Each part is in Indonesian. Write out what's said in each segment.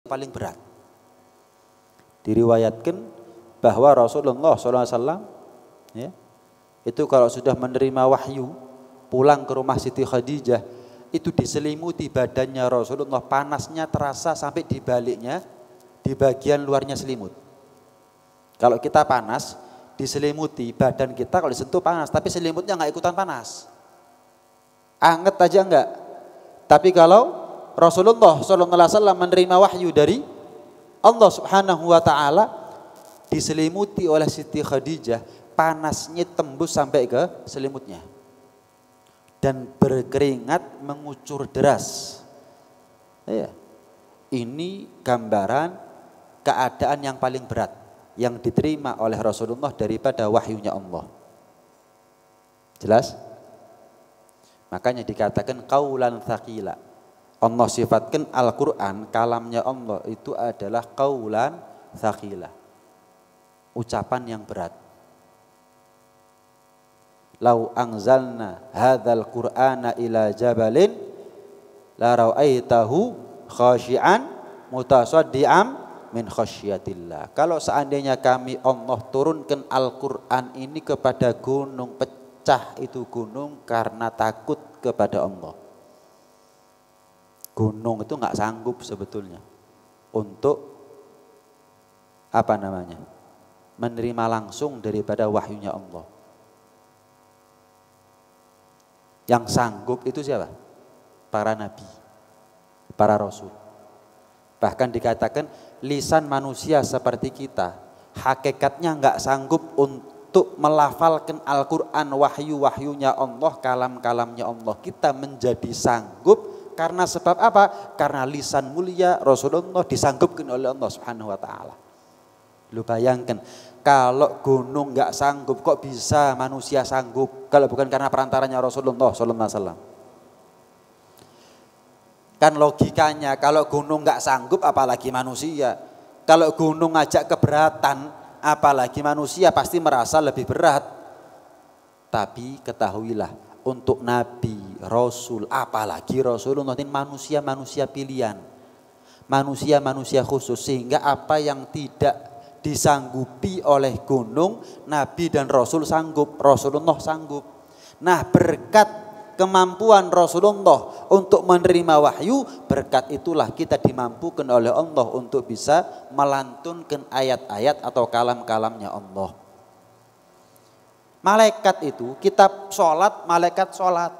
paling berat. Diriwayatkan bahwa Rasulullah SAW ya, itu kalau sudah menerima wahyu pulang ke rumah Siti Khadijah, itu diselimuti badannya Rasulullah, panasnya terasa sampai di baliknya, di bagian luarnya selimut. Kalau kita panas diselimuti, badan kita kalau disentuh panas, tapi selimutnya nggak ikutan panas, anget aja enggak. Tapi kalau Rasulullah SAW menerima wahyu dari Allah Subhanahu wa Ta'ala, diselimuti oleh Siti Khadijah, panasnya tembus sampai ke selimutnya dan berkeringat mengucur deras. Ya. Ini gambaran keadaan yang paling berat yang diterima oleh Rasulullah daripada wahyunya Allah. Jelas? Makanya dikatakan qaulan tsaqila. Allah sifatkan Al-Quran, kalamnya Allah itu adalah qaulan tsaqila, ucapan yang berat. Lau anzalna hadzal qur'ana ila jabalin la ra'aitahu khashi'an mutasaddian min khasyiatillah. Kalau seandainya kami Allah turunkan Al-Quran ini kepada gunung, pecah itu gunung karena takut kepada Allah. Gunung itu nggak sanggup sebetulnya untuk menerima langsung daripada wahyunya Allah. Yang sanggup itu siapa? Para nabi, para rasul. Bahkan dikatakan lisan manusia seperti kita hakikatnya nggak sanggup untuk melafalkan Al-Quran, wahyu-wahyunya Allah, kalam-kalamnya Allah. Kita menjadi sanggup karena sebab apa? Karena lisan mulia Rasulullah disanggupkan oleh Allah Subhanahu wa Ta'ala. Lu bayangkan, kalau gunung nggak sanggup, kok bisa manusia sanggup? Kalau bukan karena perantaranya Rasulullah SAW. Kan logikanya, kalau gunung nggak sanggup, apalagi manusia. Kalau gunung ngajak keberatan, apalagi manusia pasti merasa lebih berat. Tapi ketahuilah, untuk Nabi, Rasul, apalagi Rasulullah ini manusia-manusia pilihan, manusia-manusia khusus, sehingga apa yang tidak disanggupi oleh gunung, Nabi dan Rasul sanggup, Rasulullah sanggup. Nah, berkat kemampuan Rasulullah untuk menerima wahyu, berkat itulah kita dimampukan oleh Allah untuk bisa melantunkan ayat-ayat atau kalam-kalamnya Allah. Malaikat itu, kita sholat, malaikat sholat.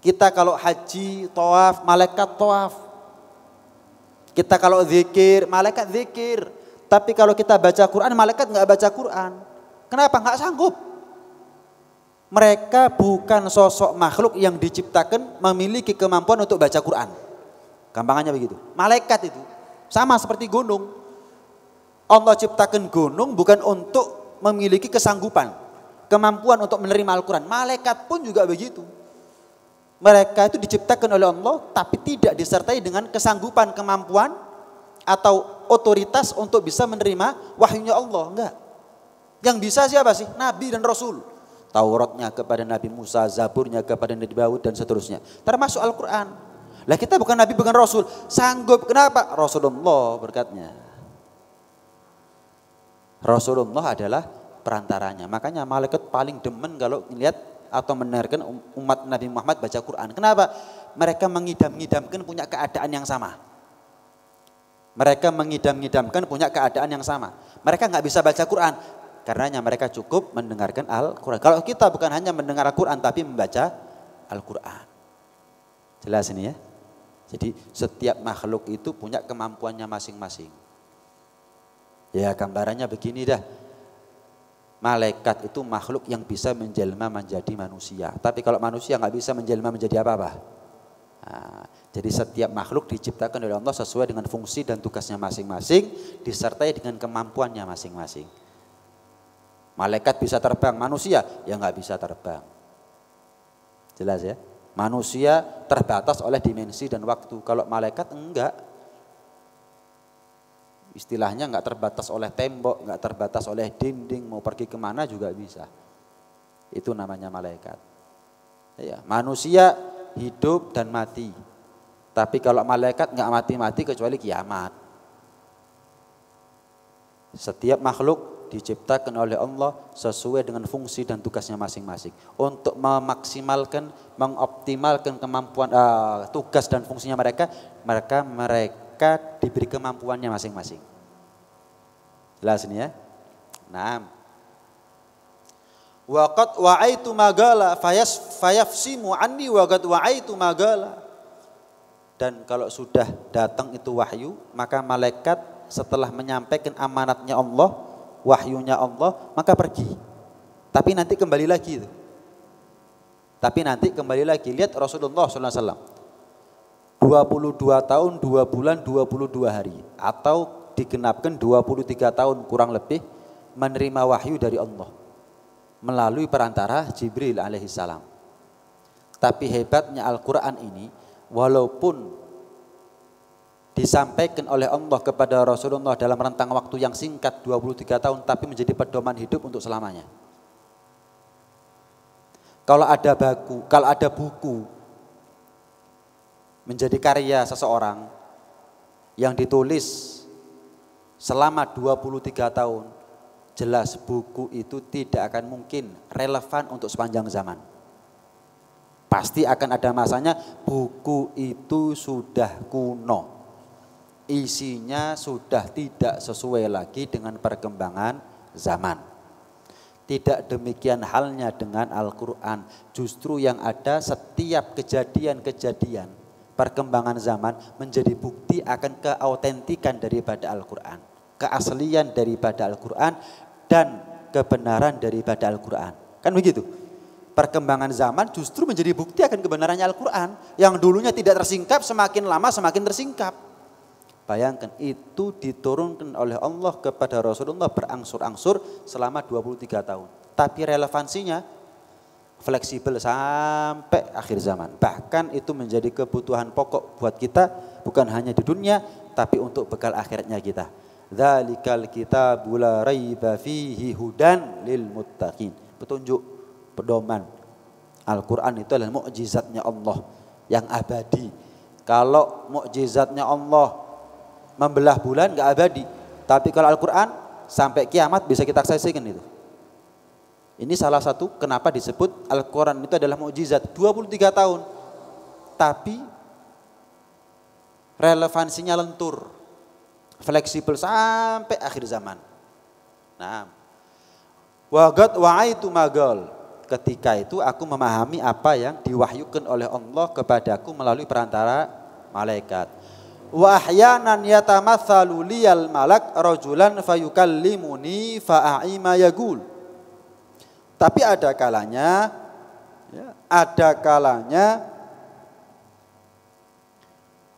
Kita kalau haji, tawaf, malaikat tawaf. Kita kalau zikir, malaikat zikir. Tapi kalau kita baca Quran, malaikat nggak baca Quran. Kenapa? Nggak sanggup. Mereka bukan sosok makhluk yang diciptakan memiliki kemampuan untuk baca Quran. Gampangannya begitu. Malaikat itu sama seperti gunung. Allah ciptakan gunung bukan untuk memiliki kesanggupan, kemampuan untuk menerima Al-Quran. Malaikat pun juga begitu. Mereka itu diciptakan oleh Allah tapi tidak disertai dengan kesanggupan, kemampuan atau otoritas untuk bisa menerima wahyunya Allah. Enggak. Yang bisa siapa sih? Nabi dan Rasul. Tauratnya kepada Nabi Musa, Zaburnya kepada Nabi Daud dan seterusnya. Termasuk Al-Quran. Lah kita bukan Nabi, bukan Rasul. Sanggup, kenapa? Rasulullah berkatnya. Rasulullah adalah perantaranya. Makanya malaikat paling demen kalau melihat atau mendengarkan umat Nabi Muhammad baca Quran. Kenapa? Mereka mengidam-ngidamkan punya keadaan yang sama. Mereka mengidam-ngidamkan punya keadaan yang sama. Mereka nggak bisa baca Quran. Karenanya mereka cukup mendengarkan Al-Quran. Kalau kita bukan hanya mendengar Al-Quran tapi membaca Al-Quran. Jelas ini ya. Jadi setiap makhluk itu punya kemampuannya masing-masing. Ya gambarannya begini dah. Malaikat itu makhluk yang bisa menjelma menjadi manusia. Tapi kalau manusia nggak bisa menjelma menjadi apa-apa. Nah, jadi setiap makhluk diciptakan oleh Allah sesuai dengan fungsi dan tugasnya masing-masing, disertai dengan kemampuannya masing-masing. Malaikat bisa terbang, manusia ya nggak bisa terbang. Jelas ya? Manusia terbatas oleh dimensi dan waktu. Kalau malaikat enggak. Istilahnya nggak terbatas oleh tembok, nggak terbatas oleh dinding, mau pergi kemana juga bisa. Itu namanya malaikat. Ya, manusia hidup dan mati. Tapi kalau malaikat nggak mati-mati kecuali kiamat. Setiap makhluk diciptakan oleh Allah sesuai dengan fungsi dan tugasnya masing-masing. Untuk memaksimalkan, mengoptimalkan kemampuan tugas dan fungsinya mereka diberi kemampuannya masing-masing. Jelas ini ya. Naam. Waqad wa'aitu magala fayafsimu anni waqad wa'aitu magala. Dan kalau sudah datang itu wahyu, maka malaikat setelah menyampaikan amanatnya Allah, wahyunya Allah, maka pergi. Tapi nanti kembali lagi itu. Lihat Rasulullah SAW. 22 tahun, 2 bulan, 22 hari. Atau digenapkan 23 tahun kurang lebih menerima wahyu dari Allah. Melalui perantara Jibril alaihissalam. Tapi hebatnya Al-Quran ini, walaupun disampaikan oleh Allah kepada Rasulullah dalam rentang waktu yang singkat 23 tahun, tapi menjadi pedoman hidup untuk selamanya. Kalau ada buku menjadi karya seseorang yang ditulis selama 23 tahun, jelas buku itu tidak akan mungkin relevan untuk sepanjang zaman. Pasti akan ada masanya buku itu sudah kuno. Isinya sudah tidak sesuai lagi dengan perkembangan zaman. Tidak demikian halnya dengan Al-Quran. Justru yang ada setiap kejadian-kejadian perkembangan zaman menjadi bukti akan keautentikan daripada Al-Quran. Keaslian daripada Al-Quran dan kebenaran daripada Al-Quran. Kan begitu? Perkembangan zaman justru menjadi bukti akan kebenarannya Al-Quran. Yang dulunya tidak tersingkap, semakin lama semakin tersingkap. Bayangkan, itu diturunkan oleh Allah kepada Rasulullah berangsur-angsur selama 23 tahun. Tapi relevansinya fleksibel sampai akhir zaman. Bahkan itu menjadi kebutuhan pokok buat kita, bukan hanya di dunia, tapi untuk bekal akhiratnya kita. Dzalikal kitabul la raiba fihi hudan lil muttaqin. Petunjuk, pedoman. Al-Quran itu adalah mukjizatnya Allah yang abadi. Kalau mukjizatnya Allah membelah bulan nggak abadi, tapi kalau Al-Quran sampai kiamat bisa kita saksikan itu. Ini salah satu kenapa disebut Al-Quran itu adalah mukjizat. 23 tahun, tapi relevansinya lentur, fleksibel sampai akhir zaman. Nah, waqad wa'aitu magal. Ketika itu aku memahami apa yang diwahyukan oleh Allah kepadaku melalui perantara malaikat. Wa ahyanan yatamatsalu liyal malak rajulan fayukallimuni fa'ima yaqul. Tapi ada kalanya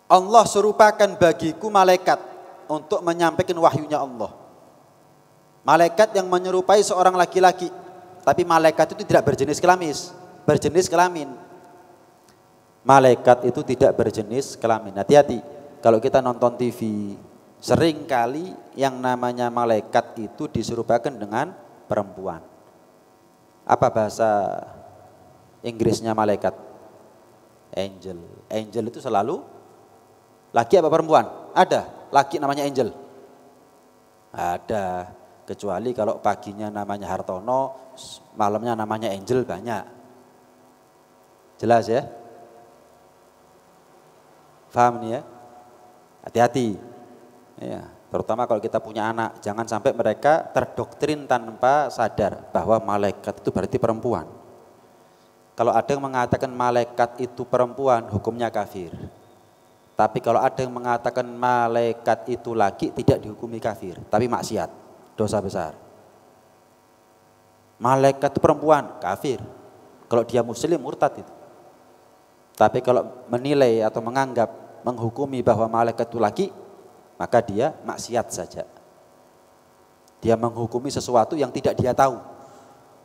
Allah serupakan bagiku malaikat untuk menyampaikan wahyunya Allah. Malaikat yang menyerupai seorang laki-laki, tapi malaikat itu tidak berjenis kelamin. Malaikat itu tidak berjenis kelamin. Hati-hati, kalau kita nonton TV, sering kali yang namanya malaikat itu diserupakan dengan perempuan. Apa bahasa Inggrisnya malaikat? Angel. Angel itu selalu laki apa perempuan? Ada laki namanya angel? Ada. Kecuali kalau paginya namanya Hartono, malamnya namanya Angel, banyak. Jelas ya? Paham nih ya? Hati-hati. Ya, terutama kalau kita punya anak, jangan sampai mereka terdoktrin tanpa sadar bahwa malaikat itu berarti perempuan. Kalau ada yang mengatakan malaikat itu perempuan, hukumnya kafir. Tapi kalau ada yang mengatakan malaikat itu laki, tidak dihukumi kafir, tapi maksiat. Dosa besar. Malaikat itu perempuan, kafir. Kalau dia muslim, murtad itu. Tapi kalau menilai atau menganggap, menghukumi bahwa malaikat itu laki, maka dia maksiat saja. Dia menghukumi sesuatu yang tidak dia tahu.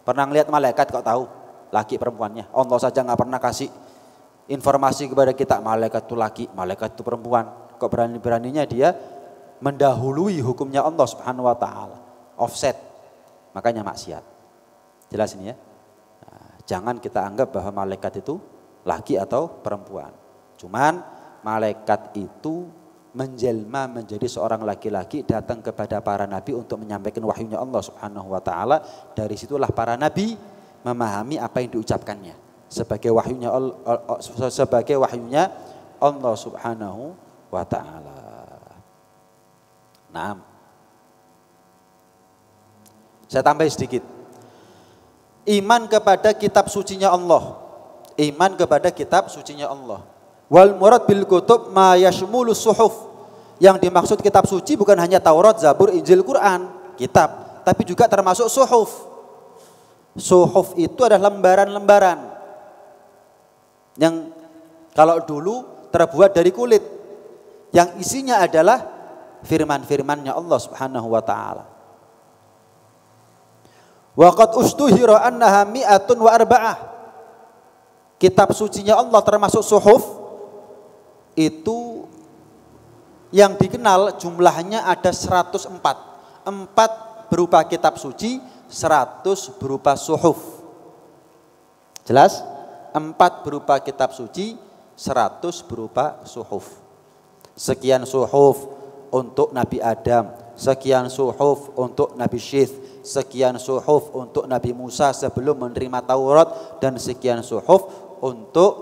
Pernah ngelihat malaikat kok tahu laki perempuannya? Allah saja nggak pernah kasih informasi kepada kita malaikat itu laki, malaikat itu perempuan. Kok berani-beraninya dia mendahului hukumnya Allah Subhanahu wa taala. Offset, makanya maksiat. Jelas ini ya. Nah, jangan kita anggap bahwa malaikat itu laki atau perempuan. Cuman malaikat itu menjelma menjadi seorang laki-laki datang kepada para nabi untuk menyampaikan wahyunya Allah Subhanahu wa taala. Dari situlah para nabi memahami apa yang diucapkannya sebagai wahyunya Allah Subhanahu wa taala. Nah, saya tambah sedikit. Iman kepada kitab sucinya Allah. Iman kepada kitab sucinya Allah. Wal murad bil kutub ma yashmulus suhuf. Yang dimaksud kitab suci bukan hanya Taurat, Zabur, Injil, Quran, kitab, tapi juga termasuk suhuf. Suhuf itu adalah lembaran-lembaran yang kalau dulu terbuat dari kulit, yang isinya adalah firman-firmannya Allah Subhanahu wa taala. Wa qad ustuhira annaha mi'atun wa arba'ah. Kitab sucinya Allah termasuk suhuf itu yang dikenal jumlahnya ada 104. 4 berupa kitab suci, 100 berupa suhuf. Jelas? 4 berupa kitab suci, 100 berupa suhuf. Sekian suhuf untuk Nabi Adam, sekian suhuf untuk Nabi Syith, sekian suhuf untuk Nabi Musa sebelum menerima Taurat, dan sekian suhuf untuk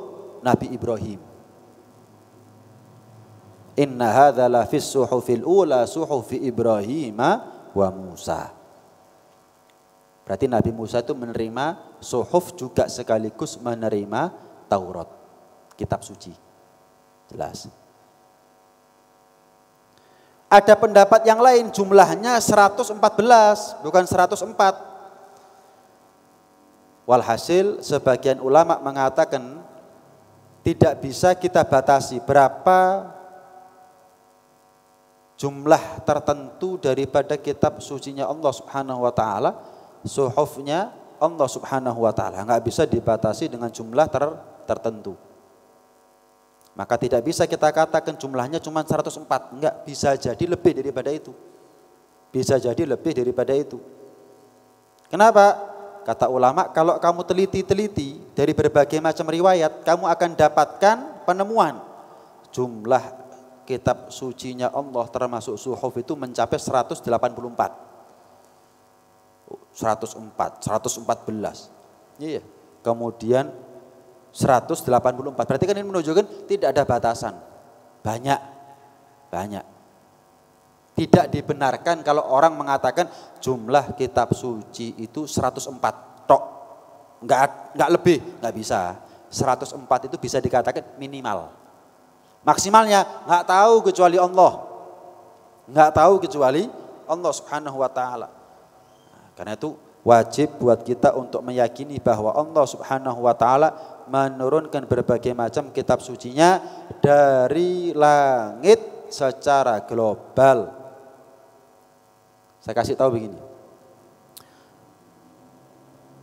Nabi Ibrahim. Inna hadza la fis suhufil ula suhufi Ibrahim wa Musa. Berarti Nabi Musa itu menerima suhuf juga sekaligus menerima Taurat, kitab suci. Jelas. Ada pendapat yang lain jumlahnya 114, bukan 104. Walhasil sebagian ulama mengatakan tidak bisa kita batasi berapa jumlah tertentu daripada kitab sucinya Allah Subhanahu wa taala, suhufnya Allah Subhanahu wa taala, enggak bisa dibatasi dengan jumlah tertentu. Maka tidak bisa kita katakan jumlahnya cuma 104, enggak, bisa jadi lebih daripada itu. Bisa jadi lebih daripada itu. Kenapa? Kata ulama, kalau kamu teliti-teliti dari berbagai macam riwayat, kamu akan dapatkan penemuan jumlah kitab sucinya Allah termasuk suhuf itu mencapai 184. 114. Iya. Kemudian 184. Berarti kan ini menunjukkan tidak ada batasan. Banyak. Tidak dibenarkan kalau orang mengatakan jumlah kitab suci itu 104 tok. Enggak lebih, enggak bisa. 104 itu bisa dikatakan minimal. Maksimalnya enggak tahu kecuali Allah. Enggak tahu kecuali Allah Subhanahu wa taala. Karena itu wajib buat kita untuk meyakini bahwa Allah Subhanahu wa taala menurunkan berbagai macam kitab sucinya dari langit secara global. Saya kasih tahu begini.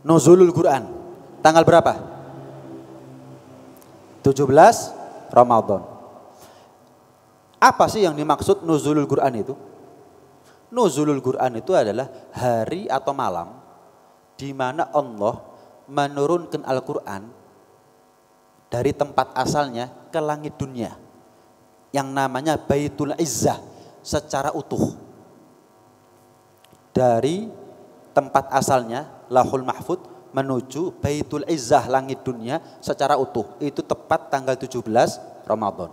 Nuzulul Quran tanggal berapa? 17 Ramadan. Apa sih yang dimaksud nuzulul Quran itu? Nuzulul Quran itu adalah hari atau malam di mana Allah menurunkan Al-Quran dari tempat asalnya ke langit dunia yang namanya Baitul Izzah secara utuh. Dari tempat asalnya Lauhul Mahfud menuju Baitul Izzah langit dunia secara utuh. Itu tepat tanggal 17 Ramadan.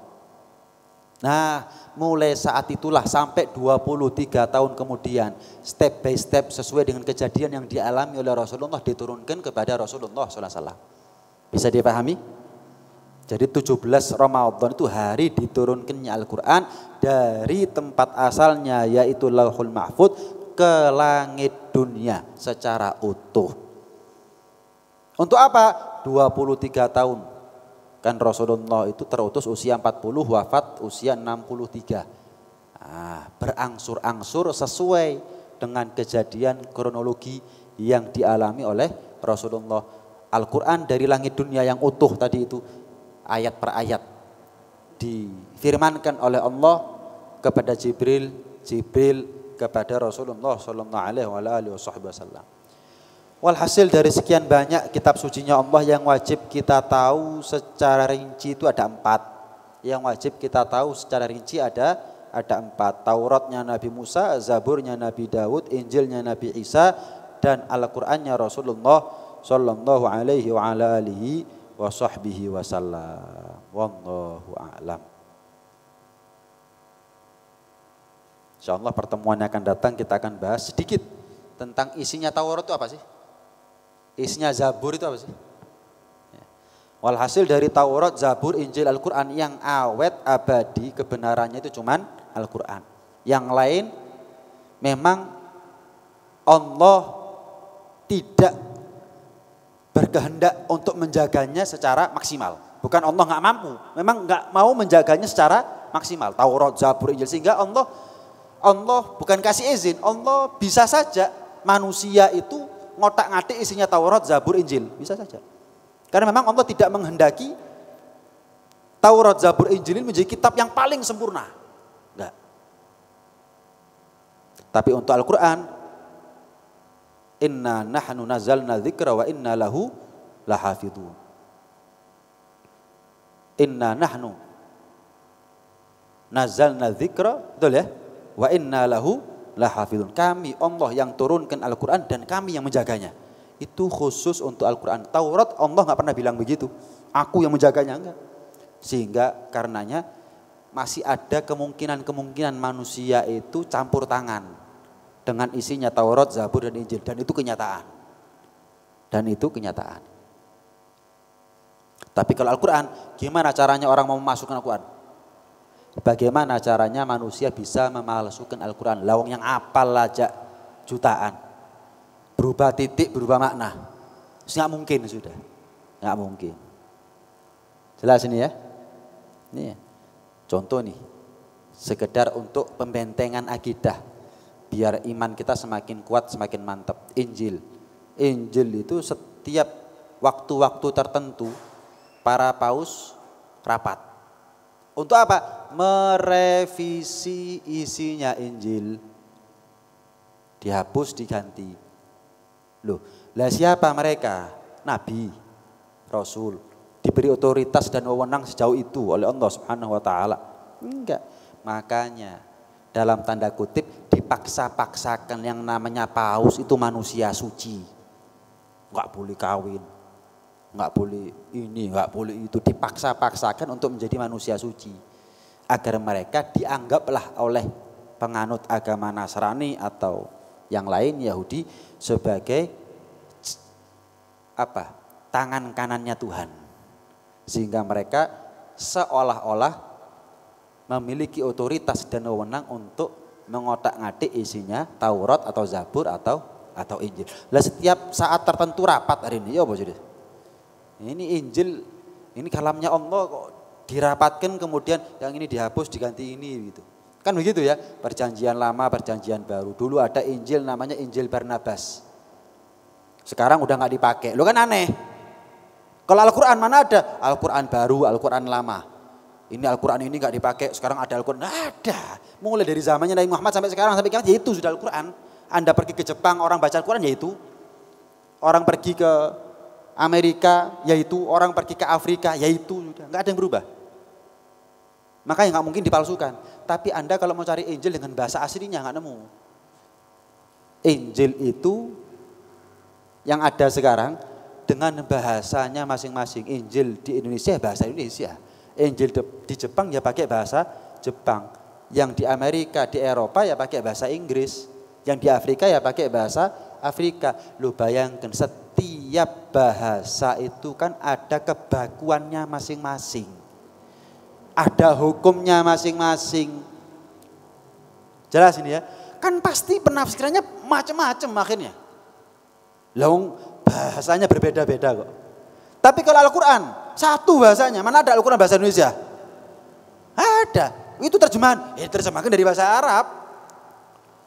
Nah, mulai saat itulah sampai 23 tahun kemudian, step by step sesuai dengan kejadian yang dialami oleh Rasulullah diturunkan kepada Rasulullah SAW. Bisa dipahami? Jadi 17 Ramadan itu hari diturunkannya Al-Quran dari tempat asalnya yaitu Lauhul Mahfud ke langit dunia secara utuh. Untuk apa? 23 tahun. Kan Rasulullah itu terutus usia 40, wafat usia 63. Berangsur-angsur sesuai dengan kejadian kronologi yang dialami oleh Rasulullah. Al-Quran dari langit dunia yang utuh tadi itu, ayat per ayat difirmankan oleh Allah kepada Jibril kepada Rasulullah SAW. Walhasil dari sekian banyak kitab sucinya Allah yang wajib kita tahu secara rinci itu ada 4. yang wajib kita tahu secara rinci ada 4. Tauratnya Nabi Musa, Zaburnya Nabi Daud, Injilnya Nabi Isa, dan Al-Qur'annya Rasulullah sallallahu alaihi wa ala alihi wa sahbihi wasallam. Wallahu a'lam. Insyaallah pertemuan yang akan datang kita akan bahas sedikit tentang isinya Taurat itu apa sih? Isinya Zabur itu apa sih? Walhasil dari Taurat, Zabur, Injil, Al-Quran yang awet abadi kebenarannya itu cuman Al-Quran. Yang lain memang Allah tidak berkehendak untuk menjaganya secara maksimal. Bukan Allah nggak mampu, memang nggak mau menjaganya secara maksimal. Taurat, Zabur, Injil, sehingga Allah bukan kasih izin, Allah bisa saja manusia itu ngotak-ngatik isinya Taurat, Zabur, Injil, bisa saja. Karena memang Allah tidak menghendaki Taurat, Zabur, Injil ini menjadi kitab yang paling sempurna. Enggak. Tapi untuk Al-Quran, inna nahnu nazzalna dzikra wa inna lahu lahafidun. Inna nahnu nazzalna dzikra, betul ya? Wa inna lahu lahafidun. Kami Allah yang turunkan Al-Quran dan kami yang menjaganya. Itu khusus untuk Al-Quran. Taurat Allah nggak pernah bilang begitu. Aku yang menjaganya, enggak. Sehingga karenanya masih ada kemungkinan manusia itu campur tangan dengan isinya Taurat, Zabur, dan Injil. Dan itu kenyataan. Tapi kalau Al-Quran, gimana caranya orang mau memasukkan Al-Quran? Bagaimana caranya manusia bisa memalsukan Al-Quran? Lawang yang apal aja jutaan. Berubah titik, berubah makna. Nggak mungkin sudah. Nggak mungkin. Jelas ini ya? Ini ya. Contoh nih. Sekedar untuk pembentengan akidah. Biar iman kita semakin kuat, semakin mantap. Injil itu setiap waktu-waktu tertentu para paus rapat. Untuk apa? Merevisi isinya Injil. Dihapus, diganti. Loh, lah siapa mereka? Nabi, Rasul, diberi otoritas dan wewenang sejauh itu oleh Allah Subhanahu wa taala. Enggak. Makanya dalam tanda kutip dipaksa-paksakan yang namanya paus itu manusia suci. Enggak boleh kawin. Enggak boleh ini, enggak boleh itu, dipaksa-paksakan untuk menjadi manusia suci. Agar mereka dianggaplah oleh penganut agama Nasrani atau yang lain Yahudi sebagai tangan kanannya Tuhan, sehingga mereka seolah-olah memiliki otoritas dan wewenang untuk mengotak-ngatik isinya Taurat atau Zabur atau Injil. Lah setiap saat tertentu rapat hari ini ya apa jadi? Ini Injil, ini kalamnya Allah kok dirapatkan kemudian yang ini dihapus diganti ini gitu. Kan begitu ya, perjanjian lama, perjanjian baru. Dulu ada Injil namanya Injil Barnabas. Sekarang udah nggak dipakai. Lo kan aneh. Kalau Al-Quran mana ada? Al-Quran baru, Al-Quran lama. Ini Al-Quran ini nggak dipakai, sekarang ada Al-Quran. Nggak ada. Mulai dari zamannya Nabi Muhammad sampai sekarang, sampai kiamat, ya itu sudah Al-Quran. Anda pergi ke Jepang, orang baca Al-Quran ya itu. Orang pergi ke Amerika, ya itu. Orang pergi ke Afrika, ya itu. Nggak ada yang berubah. Makanya nggak mungkin dipalsukan. Tapi Anda kalau mau cari Injil dengan bahasa aslinya nggak nemu. Injil itu yang ada sekarang dengan bahasanya masing-masing. Injil di Indonesia bahasa Indonesia. Injil di Jepang ya pakai bahasa Jepang. Yang di Amerika, di Eropa ya pakai bahasa Inggris. Yang di Afrika ya pakai bahasa Afrika. Lu bayangkan setiap bahasa itu kan ada kebakuannya masing-masing. Ada hukumnya masing-masing. Jelas ini ya. Kan pasti penafsirannya macam-macam akhirnya. Lalu bahasanya berbeda-beda kok. Tapi kalau Al-Quran satu bahasanya. Mana ada Al-Quran bahasa Indonesia? Ada. Itu terjemahan. Terjemahkan dari bahasa Arab.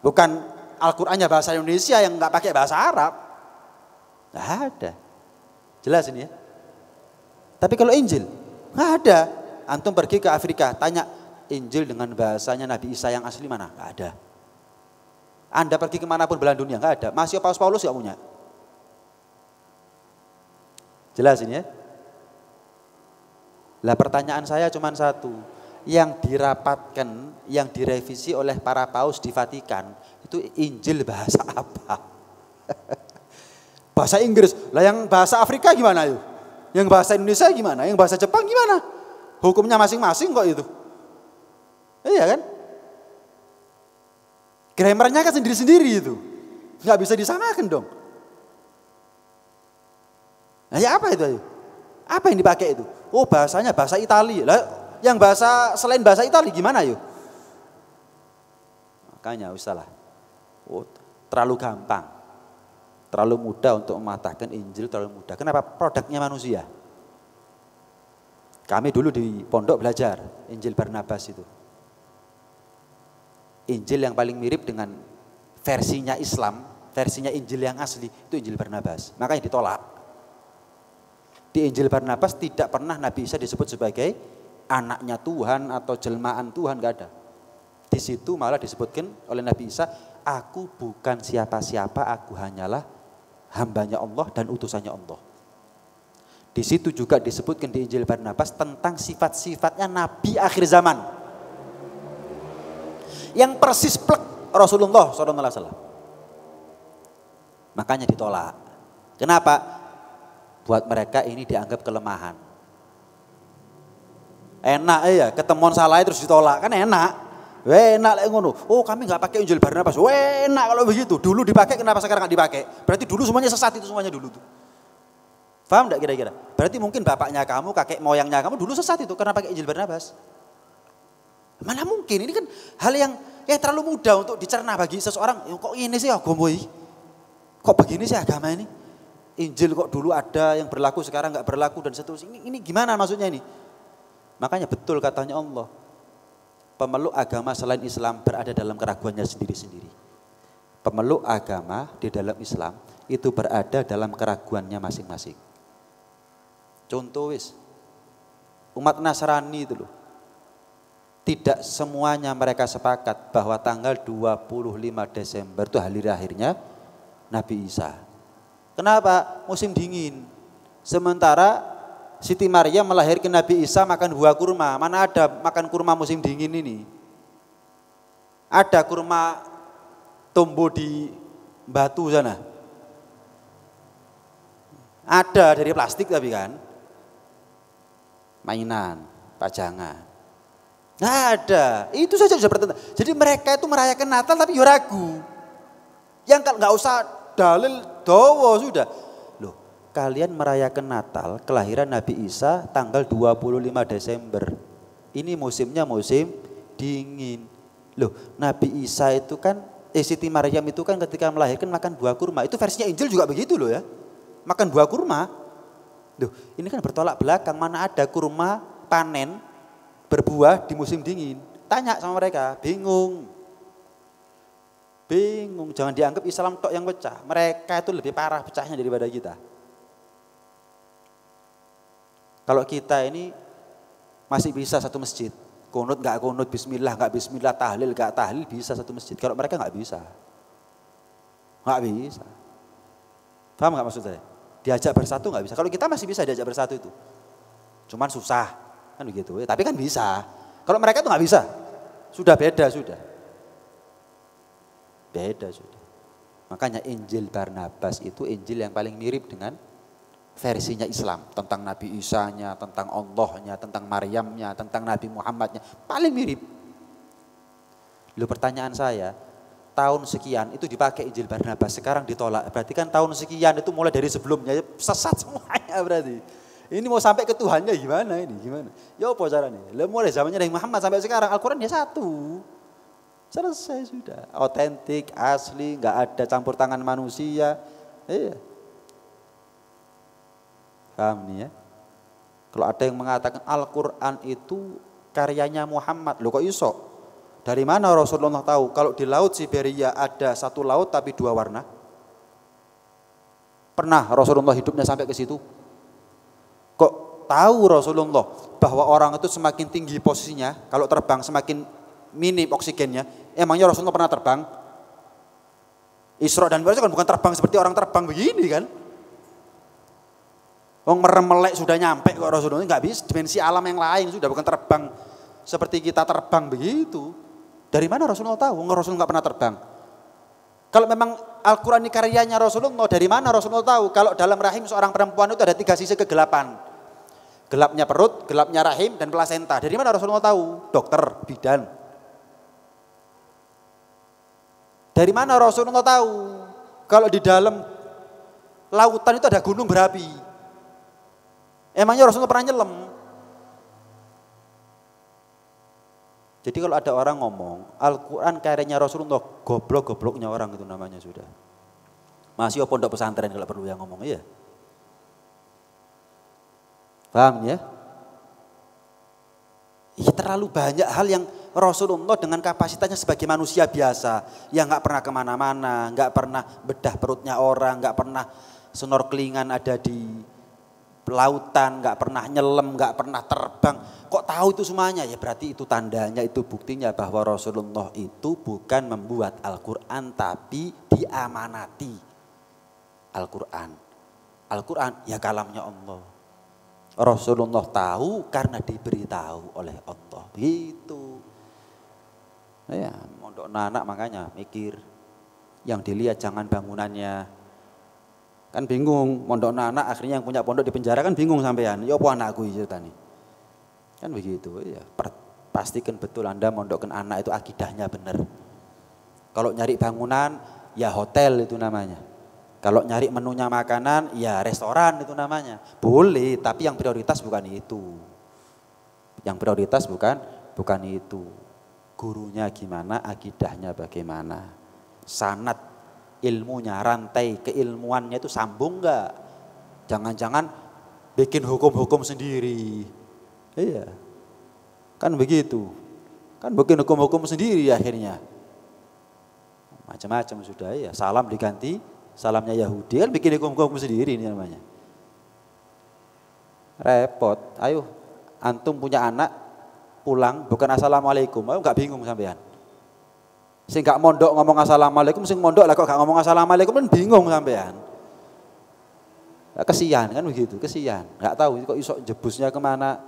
Bukan Al-Qurannya bahasa Indonesia yang nggak pakai bahasa Arab. Nggak ada. Jelas ini ya. Tapi kalau Injil nggak ada. Antum pergi ke Afrika, tanya Injil dengan bahasanya Nabi Isa yang asli mana? Nggak ada. Anda pergi kemanapun belahan dunia, nggak ada. Masih Paulus nggak punya. Jelas ini ya. Lah pertanyaan saya cuma satu, yang dirapatkan, yang direvisi oleh para paus di Vatikan, itu Injil bahasa apa? Bahasa Inggris, lah yang bahasa Afrika gimana yuk? Yang bahasa Indonesia gimana? Yang bahasa Jepang gimana? Hukumnya masing-masing kok itu. Iya kan? Grammarnya kan sendiri-sendiri itu. Nggak bisa disamakan dong. Nah ya apa itu ayo? Apa yang dipakai itu? Oh bahasanya bahasa Italia. Lah yang bahasa selain bahasa Italia gimana yuk? Makanya usahlah. Oh, terlalu gampang. Terlalu mudah untuk mematahkan Injil, terlalu mudah. Kenapa? Produknya manusia. Kami dulu di pondok belajar Injil Barnabas itu. Injil yang paling mirip dengan versinya Islam, versinya Injil yang asli, itu Injil Barnabas. Makanya ditolak. Di Injil Barnabas tidak pernah Nabi Isa disebut sebagai anaknya Tuhan atau jelmaan Tuhan, enggak ada. Di situ malah disebutkan oleh Nabi Isa, aku bukan siapa-siapa, aku hanyalah hambanya Allah dan utusannya Allah. Di situ juga disebutkan di Injil Barnabas tentang sifat-sifatnya Nabi akhir zaman. Yang persis plek Rasulullah SAW. Makanya ditolak. Kenapa? Buat mereka ini dianggap kelemahan. Enak ya, ketemuan salah terus ditolak, kan enak. Enak lah ngono. Oh kami nggak pakai Injil Barnabas. Enak kalau begitu. Dulu dipakai, kenapa sekarang nggak dipakai? Berarti dulu semuanya sesat itu semuanya dulu tuh. Paham enggak kira-kira? Berarti mungkin bapaknya kamu, kakek moyangnya kamu dulu sesat itu karena pakai Injil Barnabas. Mana mungkin, ini kan hal yang terlalu mudah untuk dicerna bagi seseorang. Kok ini sih agama ini? Kok begini sih agama ini? Injil kok dulu ada yang berlaku sekarang enggak berlaku dan seterusnya. Ini gimana maksudnya ini? Makanya betul katanya Allah. Pemeluk agama selain Islam berada dalam keraguannya sendiri-sendiri. Pemeluk agama di dalam Islam itu berada dalam keraguannya masing-masing. Contoh wis, umat Nasrani itu loh. Tidak semuanya mereka sepakat bahwa tanggal 25 Desember itu hari lahirnya Nabi Isa. Kenapa? Musim dingin. Sementara Siti Maryam melahirkan Nabi Isa makan buah kurma. Mana ada makan kurma musim dingin ini? Ada kurma tumbuh di batu sana. Ada dari plastik tapi kan. Mainan, pajangan. Nggak ada, itu saja sudah bertentangan. Jadi mereka itu merayakan Natal tapi ya ragu. Yang kalau nggak usah dalil dowo sudah. Loh, kalian merayakan Natal kelahiran Nabi Isa tanggal 25 Desember. Ini musimnya musim dingin. Loh, Nabi Isa itu kan Siti Maryam itu kan ketika melahirkan makan buah kurma. Itu versinya Injil juga begitu loh ya. Makan buah kurma. Loh, ini kan bertolak belakang, mana ada kurma panen berbuah di musim dingin. Tanya sama mereka, bingung. Bingung, jangan dianggap Islam tok yang pecah. Mereka itu lebih parah pecahnya daripada kita. Kalau kita ini masih bisa satu masjid. Kunut gak kunut, bismillah gak bismillah, tahlil gak tahlil, bisa satu masjid. Kalau mereka gak bisa. Gak bisa. Paham gak maksud saya? Diajak bersatu gak bisa. Kalau kita masih bisa diajak bersatu itu. Cuman susah. Kan begitu, tapi kan bisa. Kalau mereka itu nggak bisa, sudah beda sudah. Beda sudah. Makanya Injil Barnabas itu Injil yang paling mirip dengan versinya Islam. Tentang Nabi Isa-nya, tentang Allahnya, tentang Maryamnya, tentang Nabi Muhammadnya. Paling mirip. Lalu pertanyaan saya, tahun sekian itu dipakai Injil Barnabas, sekarang ditolak. Berarti kan tahun sekian itu mulai dari sebelumnya, sesat semuanya berarti. Ini mau sampai ke Tuhannya gimana ini? Gimana? Ya apa caranya? Mulai zamannya dari Muhammad sampai sekarang Al-Quran ya satu. Selesai sudah. Otentik, asli, nggak ada campur tangan manusia. Iya. Paham nih ya? Kalau ada yang mengatakan Al-Quran itu karyanya Muhammad. Loh kok iso? Dari mana Rasulullah tahu? Kalau di Laut Siberia ada satu laut tapi dua warna? Pernah Rasulullah hidupnya sampai ke situ? Kok tahu Rasulullah bahwa orang itu semakin tinggi posisinya, kalau terbang semakin minim oksigennya. Emangnya Rasulullah pernah terbang? Isra dan Mi'raj kan bukan terbang seperti orang terbang begini kan? Wong merem melek sudah nyampe kok Rasulullah, enggak bisa, dimensi alam yang lain sudah, bukan terbang seperti kita terbang begitu. Dari mana Rasulullah tahu? Rasulullah enggak pernah terbang. Kalau memang Al-Quran ini karyanya Rasulullah, dari mana Rasulullah tahu? Kalau dalam rahim seorang perempuan itu ada 3 sisi kegelapan. Gelapnya perut, gelapnya rahim, dan plasenta. Dari mana Rasulullah tahu? Dokter, bidan. Dari mana Rasulullah tahu? Kalau di dalam lautan itu ada gunung berapi. Emangnya Rasulullah pernah nyelam? Jadi kalau ada orang ngomong, Al-Quran karyanya Rasulullah, goblok-gobloknya orang itu namanya sudah. Masih pondok pesantren kalau perlu yang ngomong, iya. Paham ya? Ya terlalu banyak hal yang Rasulullah dengan kapasitasnya sebagai manusia biasa, yang gak pernah kemana-mana, gak pernah bedah perutnya orang, gak pernah snorkelingan ada di lautan, gak pernah nyelam, gak pernah terbang. Kok tahu itu semuanya? Ya berarti itu tandanya, itu buktinya bahwa Rasulullah itu bukan membuat Al-Quran tapi diamanati Al-Quran. Al-Quran ya kalamnya Allah. Rasulullah tahu karena diberitahu oleh Allah. Begitu. Ya, mondok anak makanya mikir. Yang dilihat jangan bangunannya. Kan bingung, mondok anak akhirnya yang punya pondok di penjara kan bingung sampean. Ya apa anakku itu tani. Kan begitu ya. Pastikan betul Anda mondokkan anak itu akidahnya benar. Kalau nyari bangunan ya hotel itu namanya. Kalau nyari menunya makanan, ya restoran itu namanya. Boleh, tapi yang prioritas bukan itu. Yang prioritas bukan itu. Gurunya gimana, akidahnya bagaimana. Sanad ilmunya, rantai keilmuannya itu sambung enggak? Jangan-jangan bikin hukum-hukum sendiri. Iya. Kan begitu. Kan bikin hukum-hukum sendiri akhirnya. Macam-macam sudah ya. Salam diganti salamnya Yahudi, kan bikin hukum-hukum sendiri ini namanya. Repot. Ayo, antum punya anak pulang bukan assalamualaikum, ayo nggak bingung sampean. Sing gak mondok ngomong assalamualaikum, sing mondok lah kok gak ngomong assalamualaikum kan bingung sampean. Kesian kan begitu, kesian. Nggak tahu kok iso jebusnya kemana.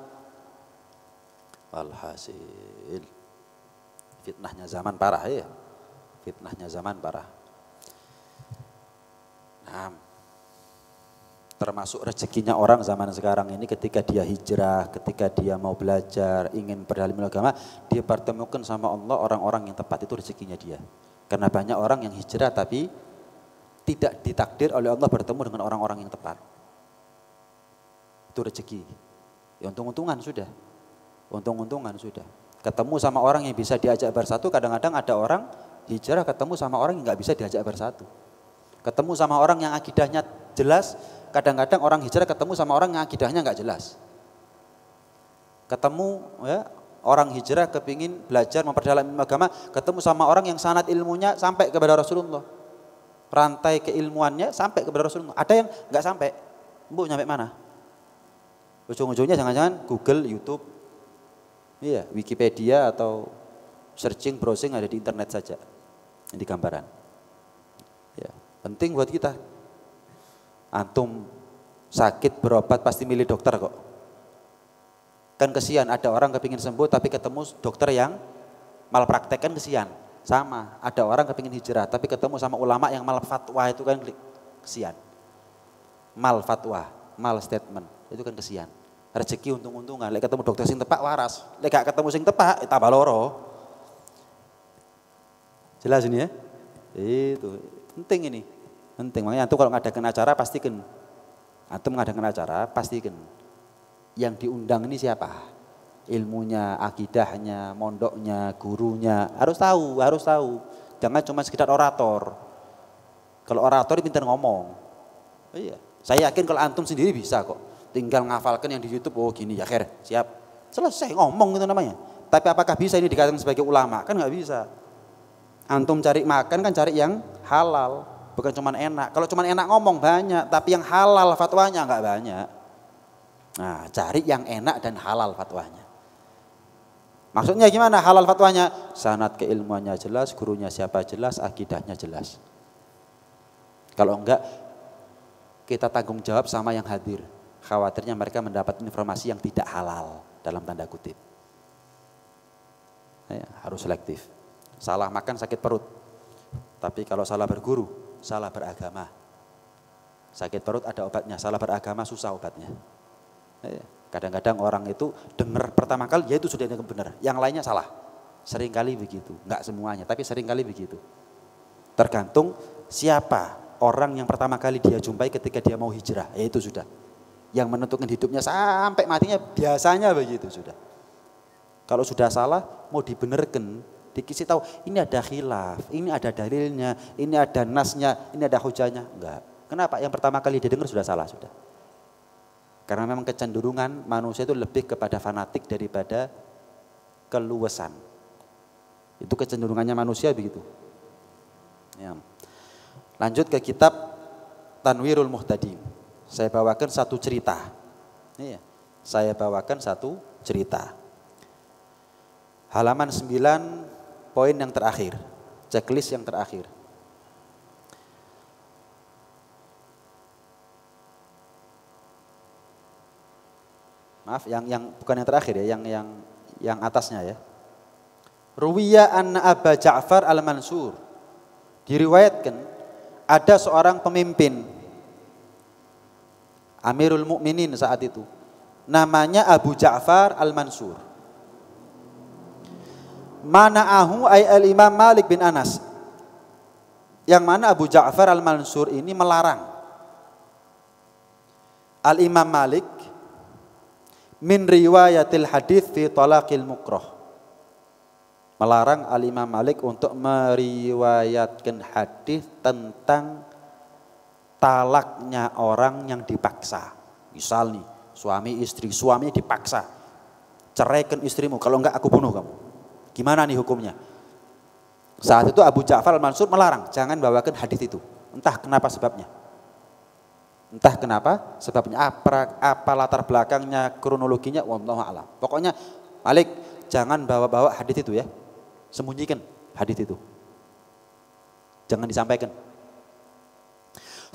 Walhasil fitnahnya zaman parah ya. Fitnahnya zaman parah. Nah, termasuk rezekinya orang zaman sekarang ini ketika dia hijrah, ketika dia mau belajar, ingin berdalil agama, dia bertemukan sama Allah orang-orang yang tepat, itu rezekinya dia. Karena banyak orang yang hijrah tapi tidak ditakdir oleh Allah bertemu dengan orang-orang yang tepat. Itu rezeki. Ya untung-untungan sudah. Untung-untungan sudah. Ketemu sama orang yang bisa diajak bersatu, kadang-kadang ada orang hijrah ketemu sama orang yang gak bisa diajak bersatu. Ketemu sama orang yang akidahnya jelas, kadang-kadang orang hijrah ketemu sama orang yang akidahnya enggak jelas. Ketemu ya, orang hijrah kepingin belajar memperdalam ilmu agama, ketemu sama orang yang sanad ilmunya sampai kepada Rasulullah. Rantai keilmuannya sampai kepada Rasulullah. Ada yang enggak sampai. Bu nyampe mana? Ujung-ujungnya jangan-jangan Google, YouTube, iya, Wikipedia atau searching, browsing ada di internet saja. Di gambaran. Ya. Penting buat kita. Antum sakit berobat pasti milih dokter kok. Kan kesian ada orang kepingin sembuh tapi ketemu dokter yang malpraktek, kan kesian. Sama, ada orang kepingin hijrah tapi ketemu sama ulama yang mal fatwa, itu kan kesian. Mal fatwa, mal statement, itu kan kesian. Rezeki untung-untungan, lek ketemu dokter sing tepak waras, lek gak ketemu sing tepak tambah loro. Jelas ini ya? Itu penting ini. Penting, makanya antum kalau ngadakan acara pastikan. Antum mengadakan acara pastikan. Yang diundang ini siapa? Ilmunya, akidahnya, mondoknya, gurunya. Harus tahu. Jangan cuma sekedar orator. Kalau orator pintar ngomong. Iya. Saya yakin kalau antum sendiri bisa kok. Tinggal ngafalkan yang di YouTube, oh gini ya khair, siap. Selesai ngomong itu namanya. Tapi apakah bisa ini dikatakan sebagai ulama? Kan nggak bisa. Antum cari makan kan cari yang halal, bukan cuma enak. Kalau cuma enak ngomong banyak, tapi yang halal fatwanya nggak banyak. Nah, cari yang enak dan halal fatwanya. Maksudnya gimana halal fatwanya? Sanad keilmuannya jelas, gurunya siapa jelas, akidahnya jelas. Kalau enggak, kita tanggung jawab sama yang hadir. Khawatirnya mereka mendapat informasi yang tidak halal dalam tanda kutip. Ya, harus selektif. Salah makan sakit perut. Tapi kalau salah berguru, salah beragama. Sakit perut ada obatnya, salah beragama susah obatnya. Ya, kadang-kadang orang itu dengar pertama kali, ya itu sudah benar. Yang lainnya salah. Seringkali begitu. Enggak semuanya, tapi seringkali begitu. Tergantung siapa orang yang pertama kali dia jumpai ketika dia mau hijrah. Ya itu sudah. Yang menentukan hidupnya sampai matinya biasanya begitu sudah. Kalau sudah salah mau dibenarkan, dikasih tahu ini ada khilaf, ini ada dalilnya, ini ada nasnya, ini ada hujahnya. Enggak. Kenapa? Yang pertama kali dia dengar sudah salah sudah. Karena memang kecenderungan manusia itu lebih kepada fanatik daripada keluasan. Itu kecenderungannya manusia begitu. Ya. Lanjut ke kitab Tanwirul Muhtadin. Saya bawakan satu cerita. Iya, saya bawakan satu cerita. Halaman 9 poin yang terakhir. Checklist yang terakhir. Maaf, yang bukan yang terakhir ya, yang atasnya ya. Ruwiya anna Aba Ja'far al-Mansur. Diriwayatkan ada seorang pemimpin Amirul Mukminin saat itu. Namanya Abu Ja'far al-Mansur. Mana'ahu ay al-Imam Malik bin Anas. Yang mana Abu Ja'far al-Mansur ini melarang Al-Imam Malik min riwayatil hadits fi talaqil mukrah. Melarang Al-Imam Malik untuk meriwayatkan hadis tentang talaknya orang yang dipaksa. Misal nih, suami istri, suaminya dipaksa. Ceraikan istrimu, kalau enggak aku bunuh kamu. Gimana nih hukumnya? Saat itu Abu Ja'far al-Mansur melarang, jangan bawakan hadis itu. Entah kenapa sebabnya. Entah kenapa sebabnya, apa latar belakangnya, kronologinya, wallahu a'lam. Pokoknya Malik, jangan bawa-bawa hadis itu ya. Sembunyikan hadis itu. Jangan disampaikan.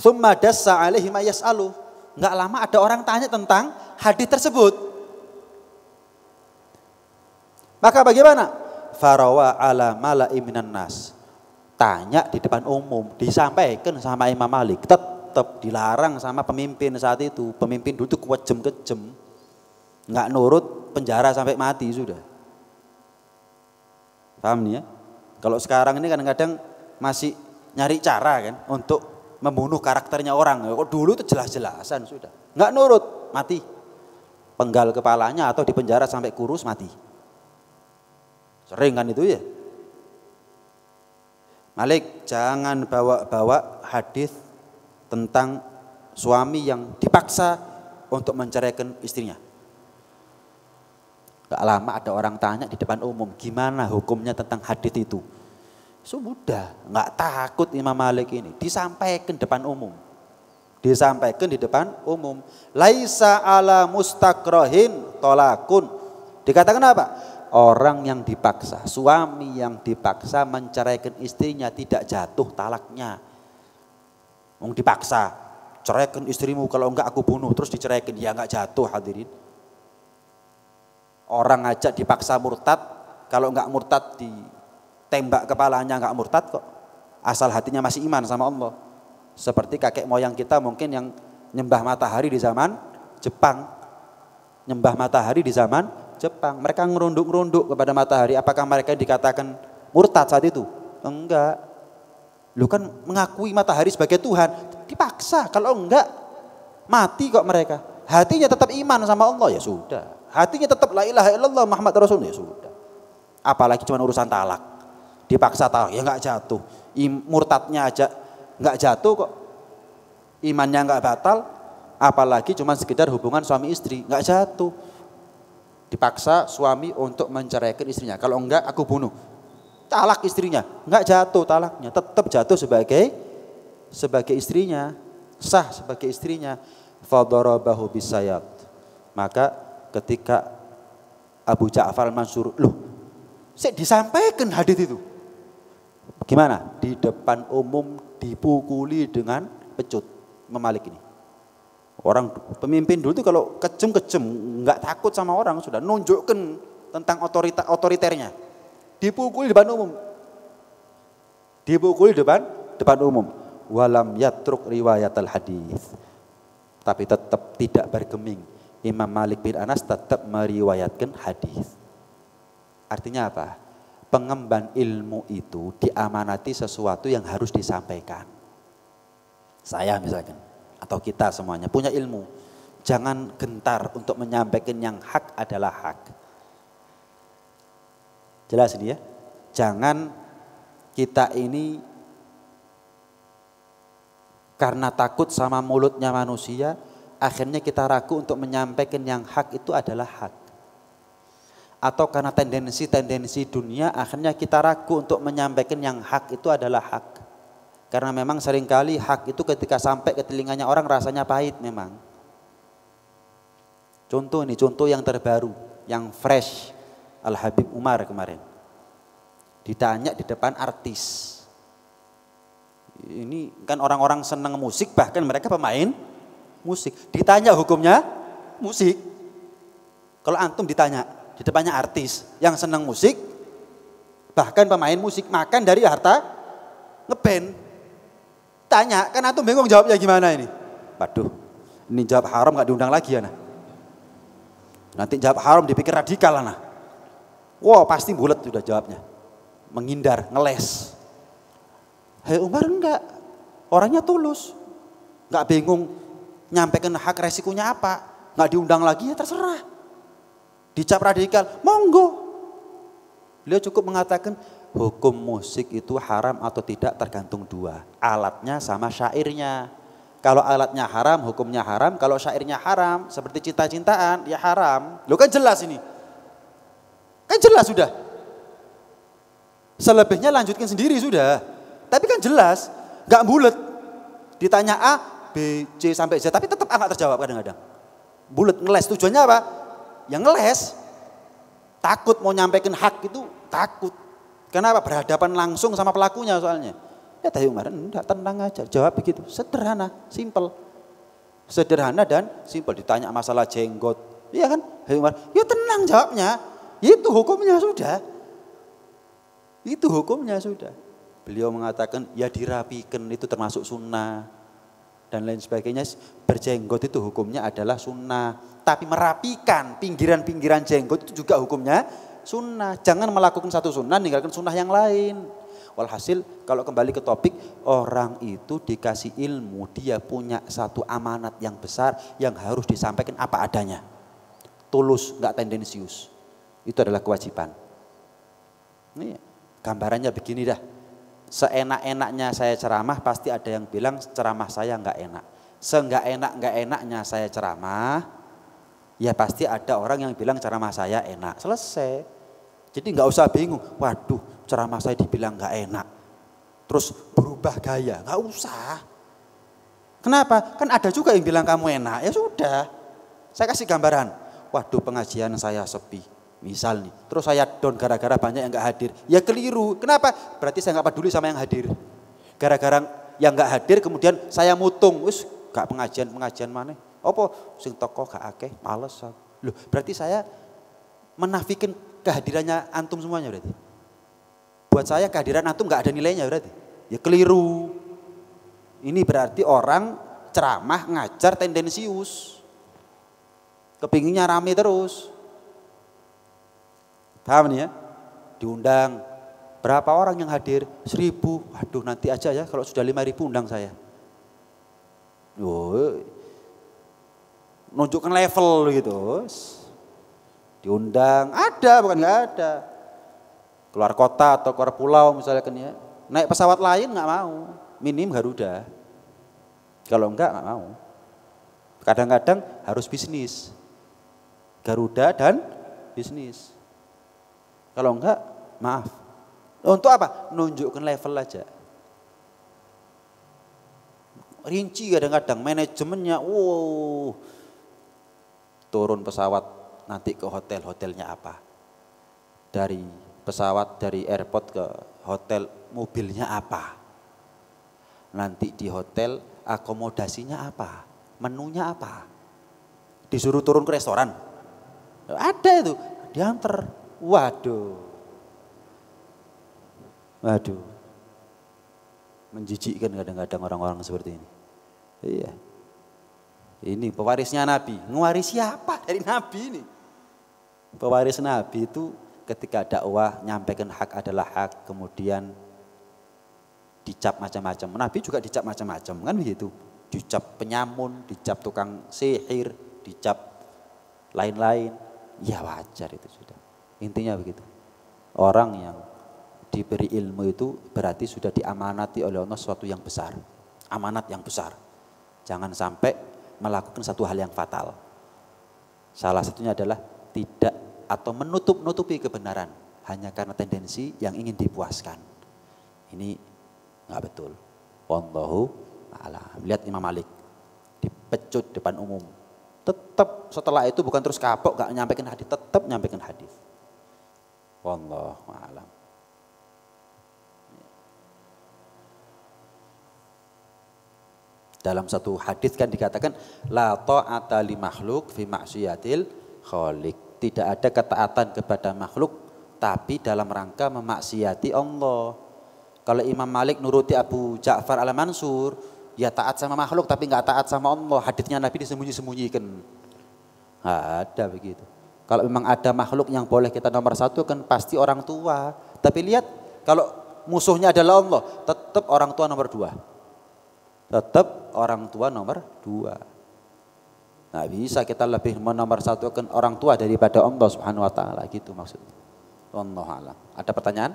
Tsumma dassa alaihi ma yas'alu. Enggak lama ada orang tanya tentang hadis tersebut. Maka bagaimana? Farawa ala mala'i minan nas. Tanya di depan umum, disampaikan sama Imam Malik, tetap dilarang sama pemimpin saat itu. Pemimpin dulu itu kejem-kejem. Enggak nurut, penjara sampai mati sudah. Paham nih ya? Kalau sekarang ini kadang-kadang masih nyari cara kan untuk membunuh karakternya orang. Kok dulu itu jelas-jelasan sudah. Enggak nurut, mati. Penggal kepalanya atau dipenjara sampai kurus mati. Sering kan itu ya. Malik, jangan bawa-bawa hadis tentang suami yang dipaksa untuk menceraikan istrinya. Gak lama ada orang tanya di depan umum, gimana hukumnya tentang hadis itu? Sudah, nggak takut Imam Malik ini, disampaikan depan umum. Disampaikan di depan umum. Laisa ala mustakrohin tolakun. Dikatakan apa? Orang yang dipaksa, suami yang dipaksa menceraikan istrinya tidak jatuh talaknya. Mau dipaksa, ceraikan istrimu kalau enggak aku bunuh, terus diceraikan, ya enggak jatuh hadirin. Orang aja dipaksa murtad, kalau enggak murtad ditembak kepalanya enggak murtad kok. Asal hatinya masih iman sama Allah. Seperti kakek moyang kita mungkin yang nyembah matahari di zaman Jepang. Nyembah matahari di zaman Jepang. Mereka ngerunduk-ngerunduk kepada matahari. Apakah mereka dikatakan murtad saat itu? Enggak. Lu kan mengakui matahari sebagai Tuhan. Dipaksa. Kalau enggak mati kok mereka. Hatinya tetap iman sama Allah, ya sudah. Hatinya tetap la ilaha illallah Muhammad Rasul, ya sudah. Apalagi cuma urusan talak. Dipaksa talak, ya enggak jatuh. Murtadnya aja enggak jatuh kok. Imannya enggak batal. Apalagi cuma sekedar hubungan suami istri, enggak jatuh. Dipaksa suami untuk menceraikan istrinya. Kalau enggak aku bunuh. Talak istrinya, enggak jatuh talaknya, tetap jatuh sebagai istrinya, sah sebagai istrinya. Fadarabahu bisayat. Maka ketika Abu Ja'far al-Mansur, loh, saya disampaikan hadis itu. Gimana? Di depan umum dipukuli dengan pecut Imam Malik ini. Orang pemimpin dulu itu kalau kejem-kejem, nggak takut sama orang, sudah nunjukkan tentang otoriternya. Dipukul di depan umum. Dipukul di depan umum. Walam yatruk riwayatal hadis. Tapi tetap tidak bergeming. Imam Malik bin Anas tetap meriwayatkan hadis. Artinya apa? Pengemban ilmu itu diamanati sesuatu yang harus disampaikan. Saya misalkan, atau kita semuanya punya ilmu. Jangan gentar untuk menyampaikan yang hak adalah hak. Jelas ini ya? Jangan kita ini karena takut sama mulutnya manusia, akhirnya kita ragu untuk menyampaikan yang hak itu adalah hak. Atau karena tendensi-tendensi dunia, akhirnya kita ragu untuk menyampaikan yang hak itu adalah hak. Karena memang seringkali hak itu ketika sampai ke telinganya orang rasanya pahit memang. Contoh yang terbaru, yang fresh, Al-Habib Umar kemarin. Ditanya di depan artis. Ini kan orang-orang senang musik, bahkan mereka pemain musik. Ditanya hukumnya musik. Kalau antum ditanya di depannya artis yang senang musik, bahkan pemain musik, makan dari harta ngeband. Tanya, kan antum bingung jawabnya gimana ini? Waduh, ini jawab haram gak diundang lagi ya nah. Nanti jawab haram dipikir radikal lah nah. Wah pasti bulat sudah jawabnya. Menghindar, ngeles. Hei Umar enggak, orangnya tulus. Enggak bingung nyampaikan hak resikonya apa. Enggak diundang lagi ya terserah. Dicap radikal, monggo. Beliau cukup mengatakan hukum musik itu haram atau tidak tergantung dua. Alatnya sama syairnya. Kalau alatnya haram, hukumnya haram. Kalau syairnya haram, seperti cinta-cintaan, ya haram. Loh kan jelas ini. Kan jelas sudah. Selebihnya lanjutkan sendiri sudah. Tapi kan jelas, gak bulet. Ditanya A, B, C sampai Z, tapi tetap gak terjawab kadang-kadang. Bulet, ngeles, tujuannya apa? Yang ngeles. Takut mau nyampaikan hak itu, takut. Kenapa? Berhadapan langsung sama pelakunya soalnya. Ya Tahi Umar, enggak, tenang aja, jawab begitu. Sederhana, simple. Sederhana dan simple. Ditanya masalah jenggot, iya kan? Tahi Umar, ya tenang jawabnya. Itu hukumnya sudah. Itu hukumnya sudah. Beliau mengatakan ya dirapikan itu termasuk sunnah dan lain sebagainya. Berjenggot itu hukumnya adalah sunnah. Tapi merapikan pinggiran-pinggiran jenggot itu juga hukumnya sunnah. Jangan melakukan satu sunnah meninggalkan sunnah yang lain. Walhasil kalau kembali ke topik, orang itu dikasih ilmu, dia punya satu amanat yang besar yang harus disampaikan apa adanya. Tulus, enggak tendensius. Itu adalah kewajiban. Ini gambarannya begini dah. Seenak-enaknya saya ceramah pasti ada yang bilang ceramah saya enggak enak. Seenggak enaknya saya ceramah, ya pasti ada orang yang bilang ceramah saya enak. Selesai. Jadi enggak usah bingung. Waduh, ceramah saya dibilang enggak enak. Terus berubah gaya, enggak usah. Kenapa? Kan ada juga yang bilang kamu enak. Ya sudah. Saya kasih gambaran. Waduh, pengajian saya sepi. Misal nih, terus saya down gara-gara banyak yang enggak hadir. Ya keliru. Kenapa? Berarti saya enggak peduli sama yang hadir. Gara-gara yang enggak hadir kemudian saya mutung. Wis gak pengajian mana? Apa sing teko gak akeh, males. Loh, berarti saya menafikan kehadirannya antum semuanya berarti. Buat saya kehadiran antum enggak ada nilainya berarti. Ya keliru. Ini berarti orang ceramah ngajar tendensius. Kepinginnya rame terus. Paham nih ya? Diundang. Berapa orang yang hadir? 1.000. Waduh nanti aja ya kalau sudah 5.000 undang saya. Nunjukkan level gitu. Diundang. Ada bukan gak ada. Keluar kota atau keluar pulau misalnya kan ya. Naik pesawat lain gak mau. Minim Garuda. Kalau enggak gak mau. Kadang-kadang harus bisnis. Garuda dan bisnis. Kalau enggak, maaf. Untuk apa? Nunjukkan level aja. Rinci kadang-kadang manajemennya, turun pesawat nanti ke hotelnya apa. Dari pesawat, dari airport ke hotel, mobilnya apa. Nanti di hotel akomodasinya apa. Menunya apa? Disuruh turun ke restoran. Ada itu, diantar. Waduh. Waduh. Menjijikkan kadang-kadang orang-orang seperti ini. Iya. Ini pewarisnya Nabi. Ngewarisi apa dari Nabi ini? Pewaris Nabi itu ketika dakwah nyampaikan hak adalah hak, kemudian dicap macam-macam. Nabi juga dicap macam-macam, kan begitu. Dicap penyamun, dicap tukang sihir, dicap lain-lain. Ya wajar itu sudah. Intinya begitu. Orang yang diberi ilmu itu berarti sudah diamanati oleh Allah sesuatu yang besar. Amanat yang besar. Jangan sampai melakukan satu hal yang fatal. Salah satunya adalah tidak atau menutup-nutupi kebenaran hanya karena tendensi yang ingin dipuaskan. Ini enggak betul. Wallahu a'lam. Lihat Imam Malik dipecut depan umum. Tetap setelah itu bukan terus kapok enggak nyampaikan hadis, tetap nyampaikan hadis. Wallahu a'lam. Dalam satu hadis kan dikatakan la ta'ata li makhluk fi ma'siyatil khaliq. Tidak ada ketaatan kepada makhluk tapi dalam rangka memaksiati Allah. Kalau Imam Malik nuruti Abu Ja'far al-Mansur, ya taat sama makhluk tapi enggak taat sama Allah. Hadisnya Nabi disembunyi-sembunyikan. Ada begitu. Kalau memang ada makhluk yang boleh kita nomor satu kan pasti orang tua. Tapi lihat kalau musuhnya adalah Allah, tetap orang tua nomor dua. Tetap orang tua nomor dua. Nah bisa kita lebih menomorsatukan orang tua daripada Allah Subhanahu wa taala gitu maksudnya. Wallahu a'lam. Ada pertanyaan?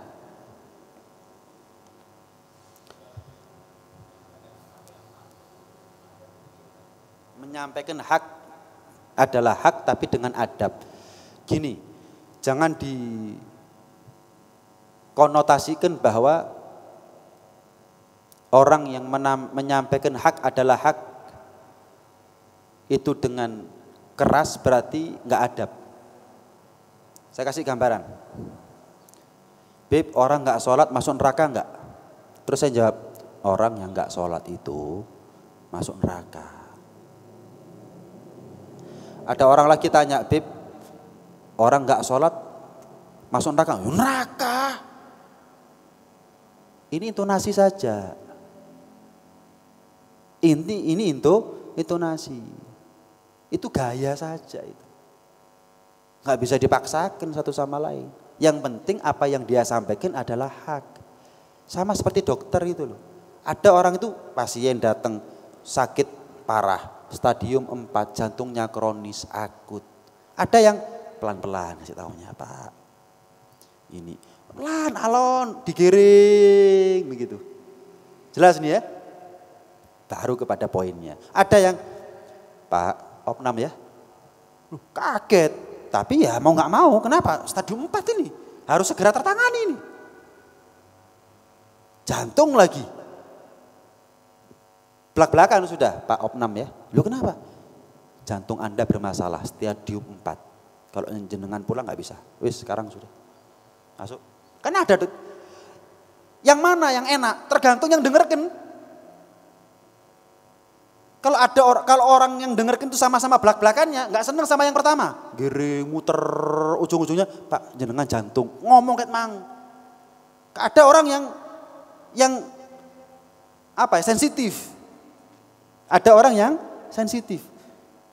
Menyampaikan hak adalah hak tapi dengan adab. Gini, jangan dikonotasikan bahwa orang yang menyampaikan hak adalah hak itu dengan keras berarti enggak adab. Saya kasih gambaran. Beb, orang enggak sholat masuk neraka enggak? Terus saya jawab, orang yang enggak sholat itu masuk neraka. Ada orang lagi tanya, Beb, orang enggak sholat masuk neraka? Neraka. Ini intonasi saja. Ini intonasi. Itu gaya saja itu. Nggak bisa dipaksakan satu sama lain. Yang penting apa yang dia sampaikan adalah hak. Sama seperti dokter itu loh. Ada orang itu pasien datang sakit parah, stadium 4, jantungnya kronis, akut. Ada yang pelan-pelan kasih tahunya, Pak. Ini pelan, alon, digiring begitu. Jelas nih ya? Baru kepada poinnya. Ada yang Pak opnam ya, kaget, tapi ya mau nggak mau, kenapa? Stadium 4 ini harus segera tertangani ini. Jantung lagi, belak-belakan sudah, Pak opnam ya. Lu kenapa? Jantung Anda bermasalah, stadium 4. Kalau jenengan pulang nggak bisa, wis sekarang sudah masuk. Kan ada yang mana yang enak, tergantung yang dengarkan. Kalau orang yang dengarkan itu sama-sama belak-belakannya, nggak senang sama yang pertama. Giring, muter, ujung-ujungnya, Pak jenengan jantung, ngomong kayak mang. Ada orang yang apa ya, sensitif. Ada orang yang sensitif,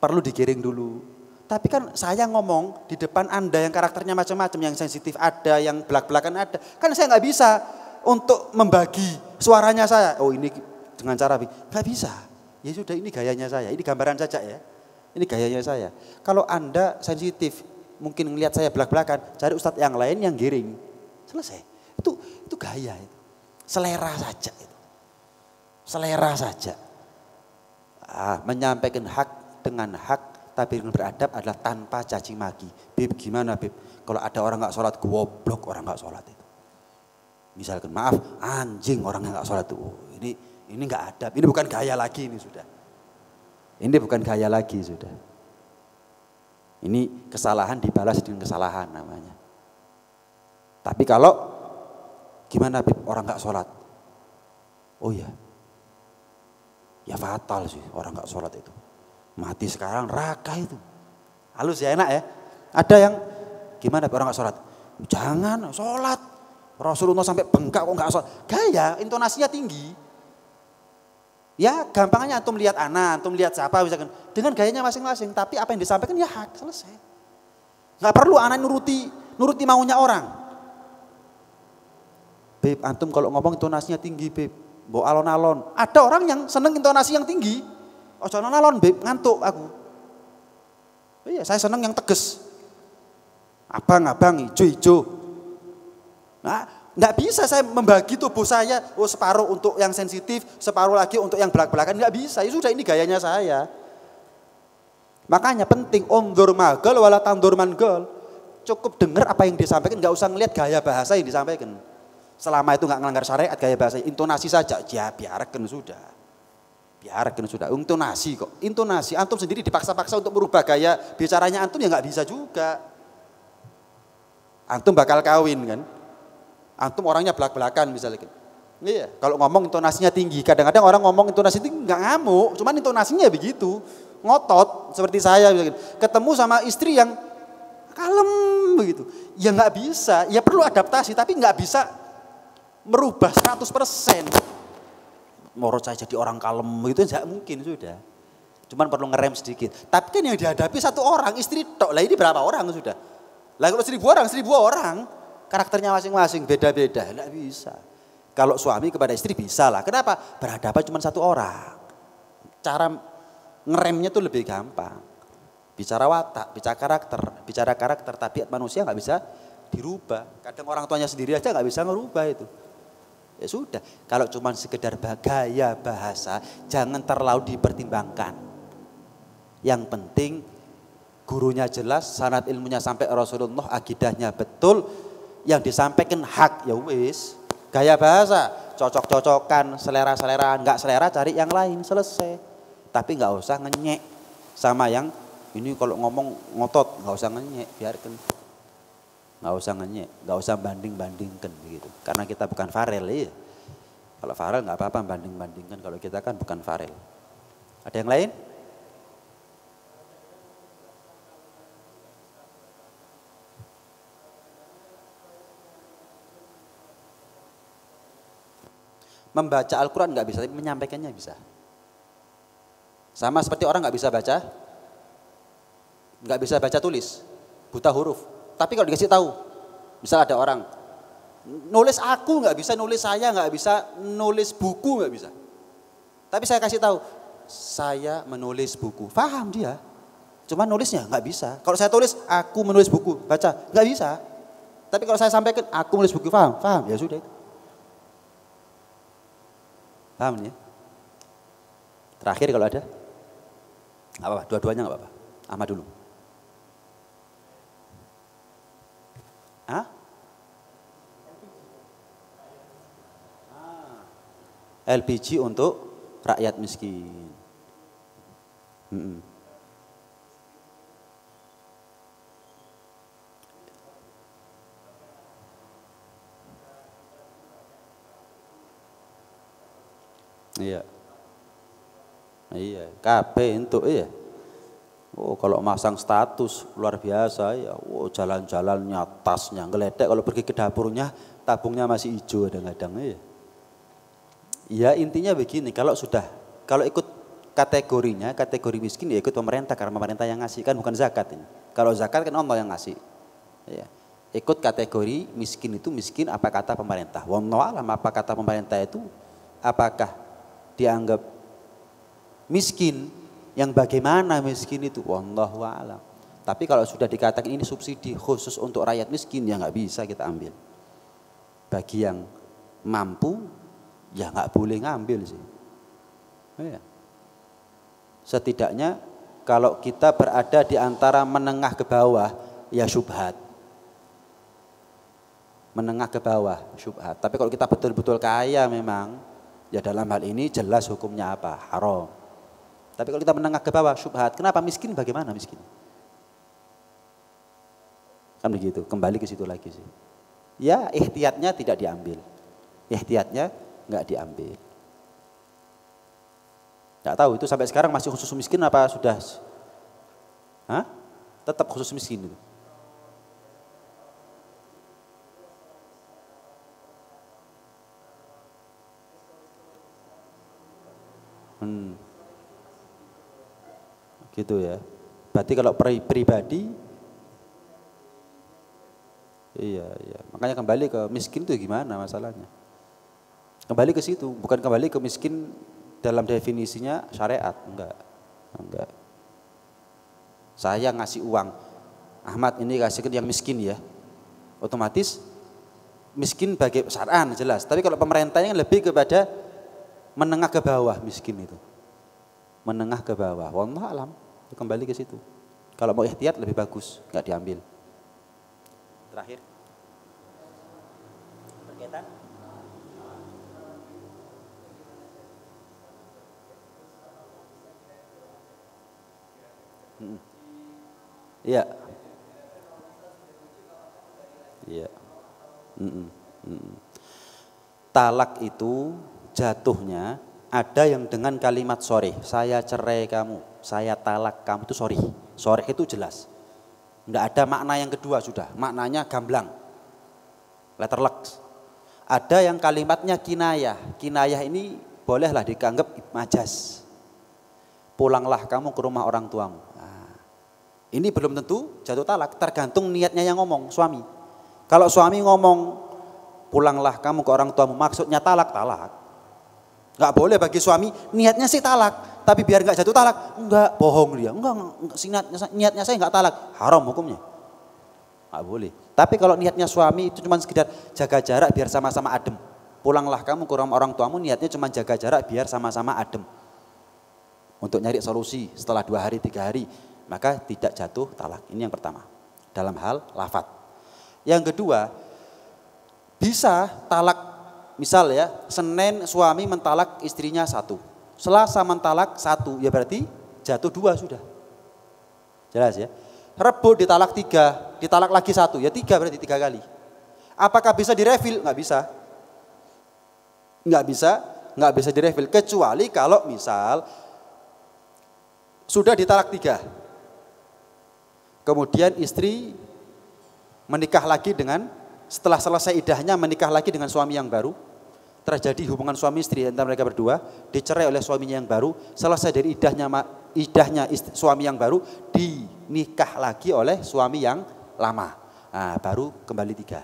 perlu digiring dulu. Tapi kan saya ngomong di depan Anda yang karakternya macam-macam, yang sensitif ada, yang belak-belakan ada. Kan saya nggak bisa untuk membagi suaranya saya. Oh ini dengan cara nggak bisa. Ya sudah, ini gayanya saya, ini gambaran saja ya. Ini gayanya saya. Kalau Anda sensitif, mungkin ngelihat saya belak-belakan, cari ustadz yang lain yang giring. Selesai. Itu gaya itu. Selera saja itu. Selera saja. Menyampaikan hak dengan hak, tapi dengan beradab adalah tanpa caci maki. Bib gimana Bib? Kalau ada orang nggak sholat, goblok orang nggak sholat itu. Misalkan maaf, anjing orang yang nggak sholat itu. Ini nggak adab, ini bukan gaya lagi ini sudah. Ini bukan gaya lagi sudah. Ini kesalahan dibalas dengan kesalahan namanya. Tapi kalau gimana Bib, orang nggak sholat? Oh ya fatal sih orang nggak sholat itu. Mati sekarang neraka itu. Halus ya, enak ya. Ada yang gimana orang nggak sholat? Jangan sholat. Rasulullah sampai bengkak kok nggak sholat. Gaya, intonasinya tinggi. Ya gampangnya antum lihat anak, antum lihat siapa misalkan. Dengan gayanya masing-masing. Tapi apa yang disampaikan ya hak, selesai. Nggak perlu anak nuruti maunya orang. Beb, antum kalau ngomong intonasinya tinggi, beb. Mbok alon-alon. Ada orang yang seneng intonasi yang tinggi. Ojo alon-alon, beb, ngantuk aku. Iya, saya seneng yang tegas. Abang, ijo. Nah, enggak bisa saya membagi tubuh saya, separuh untuk yang sensitif, separuh lagi untuk yang belak-belakan, enggak bisa. Ya sudah, ini gayanya saya. Makanya penting undur magol wala tandur mangol. Cukup dengar apa yang disampaikan, enggak usah ngelihat gaya bahasa yang disampaikan. Selama itu enggak melanggar syariat, gaya bahasa, intonasi saja, ya biarkan sudah. Intonasi kok. Intonasi, antum sendiri dipaksa-paksa untuk merubah gaya bicaranya antum ya enggak bisa juga. Antum bakal kawin kan. Antum orangnya belak-belakan misalnya. Iya, kalau ngomong intonasinya tinggi. Kadang-kadang orang ngomong intonasi tinggi enggak ngamuk, cuman intonasinya begitu. Ngotot seperti saya misalnya. Ketemu sama istri yang kalem begitu. Ya enggak bisa, ya perlu adaptasi tapi enggak bisa merubah 100%. Menurut saya jadi orang kalem itu enggak mungkin sudah. Cuman perlu ngerem sedikit. Tapi kan yang dihadapi satu orang, istri tok. Lah ini berapa orang sudah? Lah kalau 1000 orang, karakternya masing-masing beda-beda, enggak bisa. Kalau suami kepada istri bisa lah. Kenapa? Berhadapan cuma satu orang. Cara ngeremnya tuh lebih gampang. Bicara watak, bicara karakter, tabiat manusia nggak bisa dirubah. Kadang orang tuanya sendiri aja nggak bisa ngerubah itu. Ya sudah, kalau cuma sekedar gaya bahasa, jangan terlalu dipertimbangkan. Yang penting gurunya jelas, sanad ilmunya sampai Rasulullah, akidahnya betul, yang disampaikan hak, ya wis. Gaya bahasa, cocok-cocokan, selera-seleraan, nggak selera cari yang lain, selesai. Tapi nggak usah ngenyek sama yang ini kalau ngomong ngotot, nggak usah ngenyek, biarkan. Nggak usah ngenyek, nggak usah banding-bandingkan begitu. Karena kita bukan Farel ya. Kalau Farel nggak apa-apa banding-bandingkan, kalau kita kan bukan Farel. Ada yang lain? Membaca Al-Quran nggak bisa, tapi menyampaikannya bisa. Sama seperti orang nggak bisa baca tulis, buta huruf. Tapi kalau dikasih tahu, misal ada orang nulis aku nggak bisa, nulis saya nggak bisa, nulis buku nggak bisa. Tapi saya kasih tahu, saya menulis buku, paham dia. Cuma nulisnya nggak bisa. Kalau saya tulis aku menulis buku, baca nggak bisa. Tapi kalau saya sampaikan aku menulis buku, paham, ya sudah itu. Paham ya? Terakhir kalau ada, nggak apa-apa, dua-duanya nggak apa-apa. Ahmad dulu. Hah? LPG untuk rakyat miskin. Iya. Iya, KB untuk iya. Oh, kalau masang status luar biasa ya. Oh, jalan-jalannya, tasnya ngeledek, kalau pergi ke dapurnya tabungnya masih hijau kadang-kadang ya. Ya intinya begini, kalau ikut kategorinya, kategori miskin ya ikut pemerintah karena pemerintah yang ngasih, kan bukan zakat ini. Kalau zakat kan Allah yang ngasih. Ya. Ikut kategori miskin itu miskin apa kata pemerintah. Wallahu alam apa kata pemerintah itu, apakah dianggap miskin, yang bagaimana miskin itu, wallahu alam. Tapi kalau sudah dikatakan ini subsidi khusus untuk rakyat miskin, ya nggak bisa kita ambil. Bagi yang mampu, ya nggak boleh ngambil sih. Ya. Setidaknya kalau kita berada di antara menengah ke bawah, ya syubhat. Menengah ke bawah, syubhat. Tapi kalau kita betul-betul kaya memang, ya dalam hal ini jelas hukumnya apa? Haram. Tapi kalau kita menengah ke bawah, syubhat. Kenapa miskin? Bagaimana miskin? Kan begitu, kembali ke situ lagi sih. Ya ihtiyatnya tidak diambil. Ihtiyatnya enggak diambil. Nggak tahu itu sampai sekarang masih khusus miskin apa sudah? Hah? Tetap khusus miskin itu. Gitu ya. Berarti kalau pribadi, iya. Makanya kembali ke miskin itu gimana masalahnya? Kembali ke situ, bukan kembali ke miskin dalam definisinya syariat, enggak. Saya ngasih uang, Ahmad ini kasihkan yang miskin ya, otomatis miskin bagi syar'an jelas. Tapi kalau pemerintahnya lebih kepada menengah ke bawah miskin itu, menengah ke bawah. Wallahu alam. Kembali ke situ. Kalau mau ihtiyat lebih bagus, nggak diambil. Terakhir. Berkaitan. Iya. Iya. Talak itu jatuhnya ada yang dengan kalimat sorry, saya cerai kamu, saya talak kamu, itu sorry. Sorry itu jelas. Enggak ada makna yang kedua sudah, maknanya gamblang. Letter Lux. Ada yang kalimatnya kinayah. Kinayah ini bolehlah dianggap majas. Pulanglah kamu ke rumah orang tuamu. Nah, ini belum tentu jatuh talak, tergantung niatnya yang ngomong, suami. Kalau suami ngomong pulanglah kamu ke orang tuamu, maksudnya talak. Enggak boleh bagi suami, niatnya sih talak, tapi biar enggak jatuh talak, enggak, bohong dia. Enggak niatnya saya enggak talak, haram hukumnya. Enggak boleh. Tapi kalau niatnya suami itu cuma sekedar jaga jarak biar sama-sama adem. Pulanglah kamu ke rumah orang tuamu, niatnya cuma jaga jarak biar sama-sama adem. Untuk nyari solusi setelah 2 hari 3 hari, maka tidak jatuh talak. Ini yang pertama, dalam hal lafadz. Yang kedua, bisa talak. Misal ya, Senin suami mentalak istrinya 1, Selasa mentalak 1, ya berarti jatuh 2 sudah. Jelas ya. Rebo ditalak 3, ditalak lagi 1, ya 3 berarti 3 kali. Apakah bisa direfil? Nggak bisa. Nggak bisa direfil, kecuali kalau misal sudah ditalak 3. Kemudian istri menikah lagi dengan, setelah selesai idahnya menikah lagi dengan suami yang baru. Terjadi hubungan suami istri antara mereka berdua, dicerai oleh suaminya yang baru, selesai dari idahnya suami yang baru, dinikah lagi oleh suami yang lama. Nah, baru kembali 3.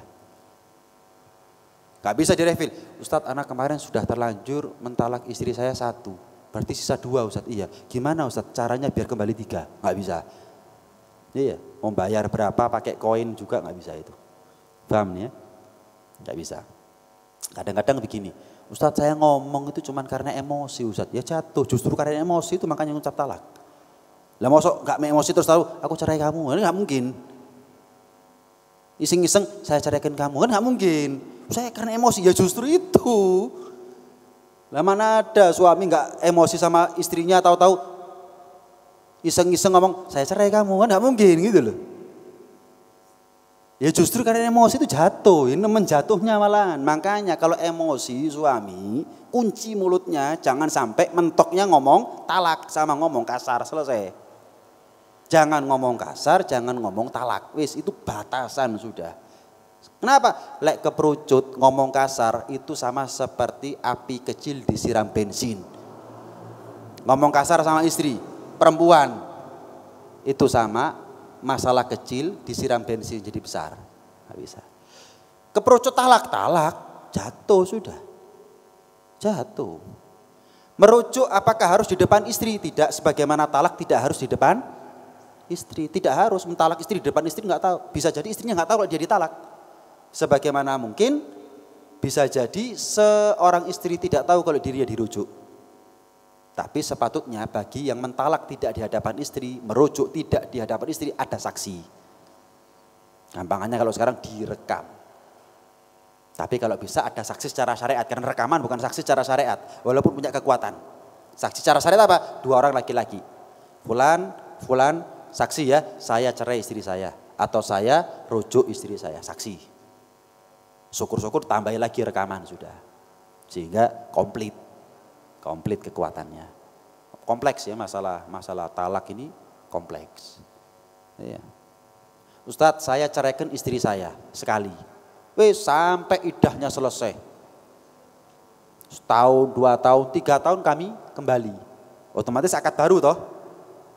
Gak bisa direfil. Ustadz, anak kemarin sudah terlanjur mentalak istri saya 1, berarti sisa 2 Ustadz. Iya, gimana Ustadz caranya biar kembali 3? Gak bisa. Iya, mau bayar berapa pakai koin juga gak bisa itu. Paham ya? Gak bisa. Kadang-kadang begini, Ustadz saya ngomong itu cuma karena emosi Ustadz. Ya jatuh, justru karena emosi itu makanya ngucap talak. Lah mosok gak emosi terus tahu aku cerai kamu, kan gak mungkin. Iseng-iseng saya ceraikan kamu, kan gak mungkin. Saya karena emosi, ya justru itu. Lah mana ada suami gak emosi sama istrinya, tahu-tahu iseng-iseng ngomong saya cerai kamu, kan gak mungkin gitu loh. Ya justru karena emosi itu jatuh, ini menjatuhnya malahan. Makanya kalau emosi suami, kunci mulutnya, jangan sampai mentoknya ngomong talak sama ngomong kasar, selesai. Jangan ngomong kasar, jangan ngomong talak, wis itu batasan sudah. Kenapa? Lek keperucut ngomong kasar itu sama seperti api kecil disiram bensin. Ngomong kasar sama istri, perempuan, itu sama masalah kecil disiram bensin jadi besar. Nggak bisa. Keperucut talak, jatuh sudah. Jatuh. Merujuk apakah harus di depan istri? Tidak, sebagaimana talak tidak harus di depan istri. Tidak harus mentalak istri di depan istri, nggak tahu. Bisa jadi istrinya nggak tahu kalau dia ditalak. Sebagaimana mungkin bisa jadi seorang istri tidak tahu kalau dirinya dirujuk. Tapi sepatutnya bagi yang mentalak tidak di hadapan istri, merujuk tidak di hadapan istri, ada saksi. Gampangannya kalau sekarang direkam. Tapi kalau bisa ada saksi secara syariat, karena rekaman bukan saksi secara syariat, walaupun punya kekuatan. Saksi secara syariat apa? 2 orang laki-laki. Fulan, saksi ya, saya cerai istri saya. Atau saya rujuk istri saya, saksi. Syukur-syukur tambahin lagi rekaman sudah. Sehingga komplit kekuatannya. kompleks ya, masalah talak ini kompleks. Ya. Ustadz, saya ceraikan istri saya sekali. Sampai idahnya selesai. Setahun, 2 tahun, 3 tahun kami kembali. Otomatis akad baru toh.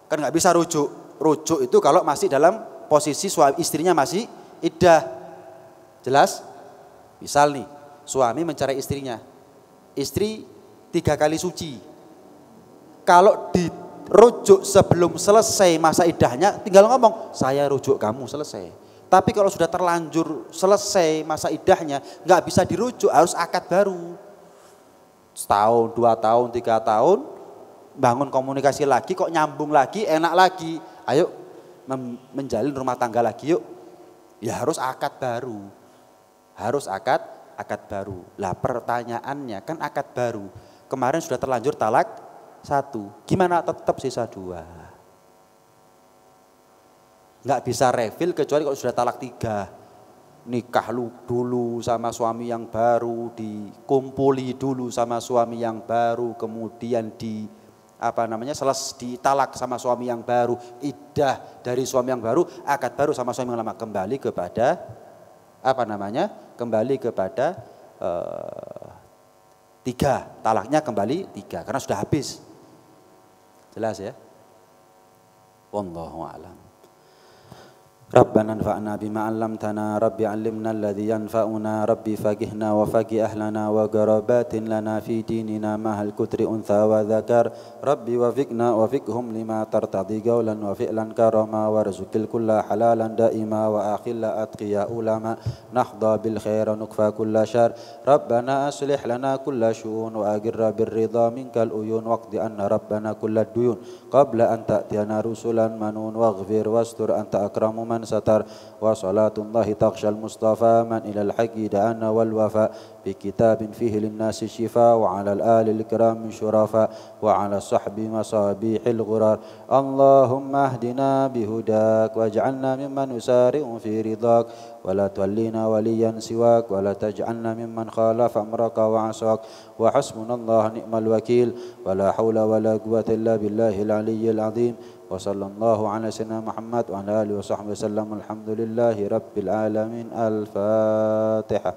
Kan nggak bisa rujuk. Rujuk itu kalau masih dalam posisi suami istrinya masih iddah. Jelas? Misal nih, suami mencerai istrinya. Istri 3 kali suci. Kalau dirujuk sebelum selesai masa iddahnya, tinggal ngomong, saya rujuk kamu, selesai. Tapi kalau sudah terlanjur selesai masa iddahnya, nggak bisa dirujuk, harus akad baru. Setahun, 2 tahun, 3 tahun, bangun komunikasi lagi, kok nyambung lagi, enak lagi. Ayo menjalin rumah tangga lagi yuk. Ya harus akad baru. Harus akad baru. Lah pertanyaannya kan akad baru. Kemarin sudah terlanjur talak 1. Gimana tetap sisa 2? Nggak bisa refill kecuali kalau sudah talak 3. Nikah dulu sama suami yang baru, dikumpuli dulu sama suami yang baru, kemudian ditalak sama suami yang baru, iddah dari suami yang baru, akad baru sama suami yang lama, kembali kepada kembali kepada 3, talaknya kembali 3 karena sudah habis. Jelas ya? Wallahu a'lam. Rabbana anfa'na bima 'allamtana, Rabbi 'allimna alladhi yanfa'una, Rabbi faqihna wa faqih ahlana wa qarabatin lana fi dinina mahal kutri untha wa dzakar, Rabbi wafiqna wa fiqhum lima tartadi qawlan wa fi'lan karama warzuqil kulla halalan daima wa akhilla atqiya ulama nahdha bil khair wa nukfa kulla syar, Rabbana aslih lana kulla syu'un wa agirra bir ridha minkal uyun waqdi anna Rabbana kulla duyun qabla an ta'tiyana rusulan manun waghfir wastur anta akramu man satar wa salatullahi taqshal mustafa man ilal haqqi da'ana wal wafa bi kitabin fihi linnasi shifa wa ala al-ali al-kiram syurafa wa ala sahbi masabihil ghurar, Allahumma ahdina bihudak waj'alna mimman yusari'u fi ridak wa la tuwallina waliyan siwak wa la taj'alna mimman khalafa amraka wa asak wa hasbunallahu ni'mal wakil wa la hawla wa la quwwata illa billahil aliyyil azim. وصلى الله على سيدنا محمد وعلى آله وصحبه وسلم. الحمد لله رب العالمين. الفاتحة.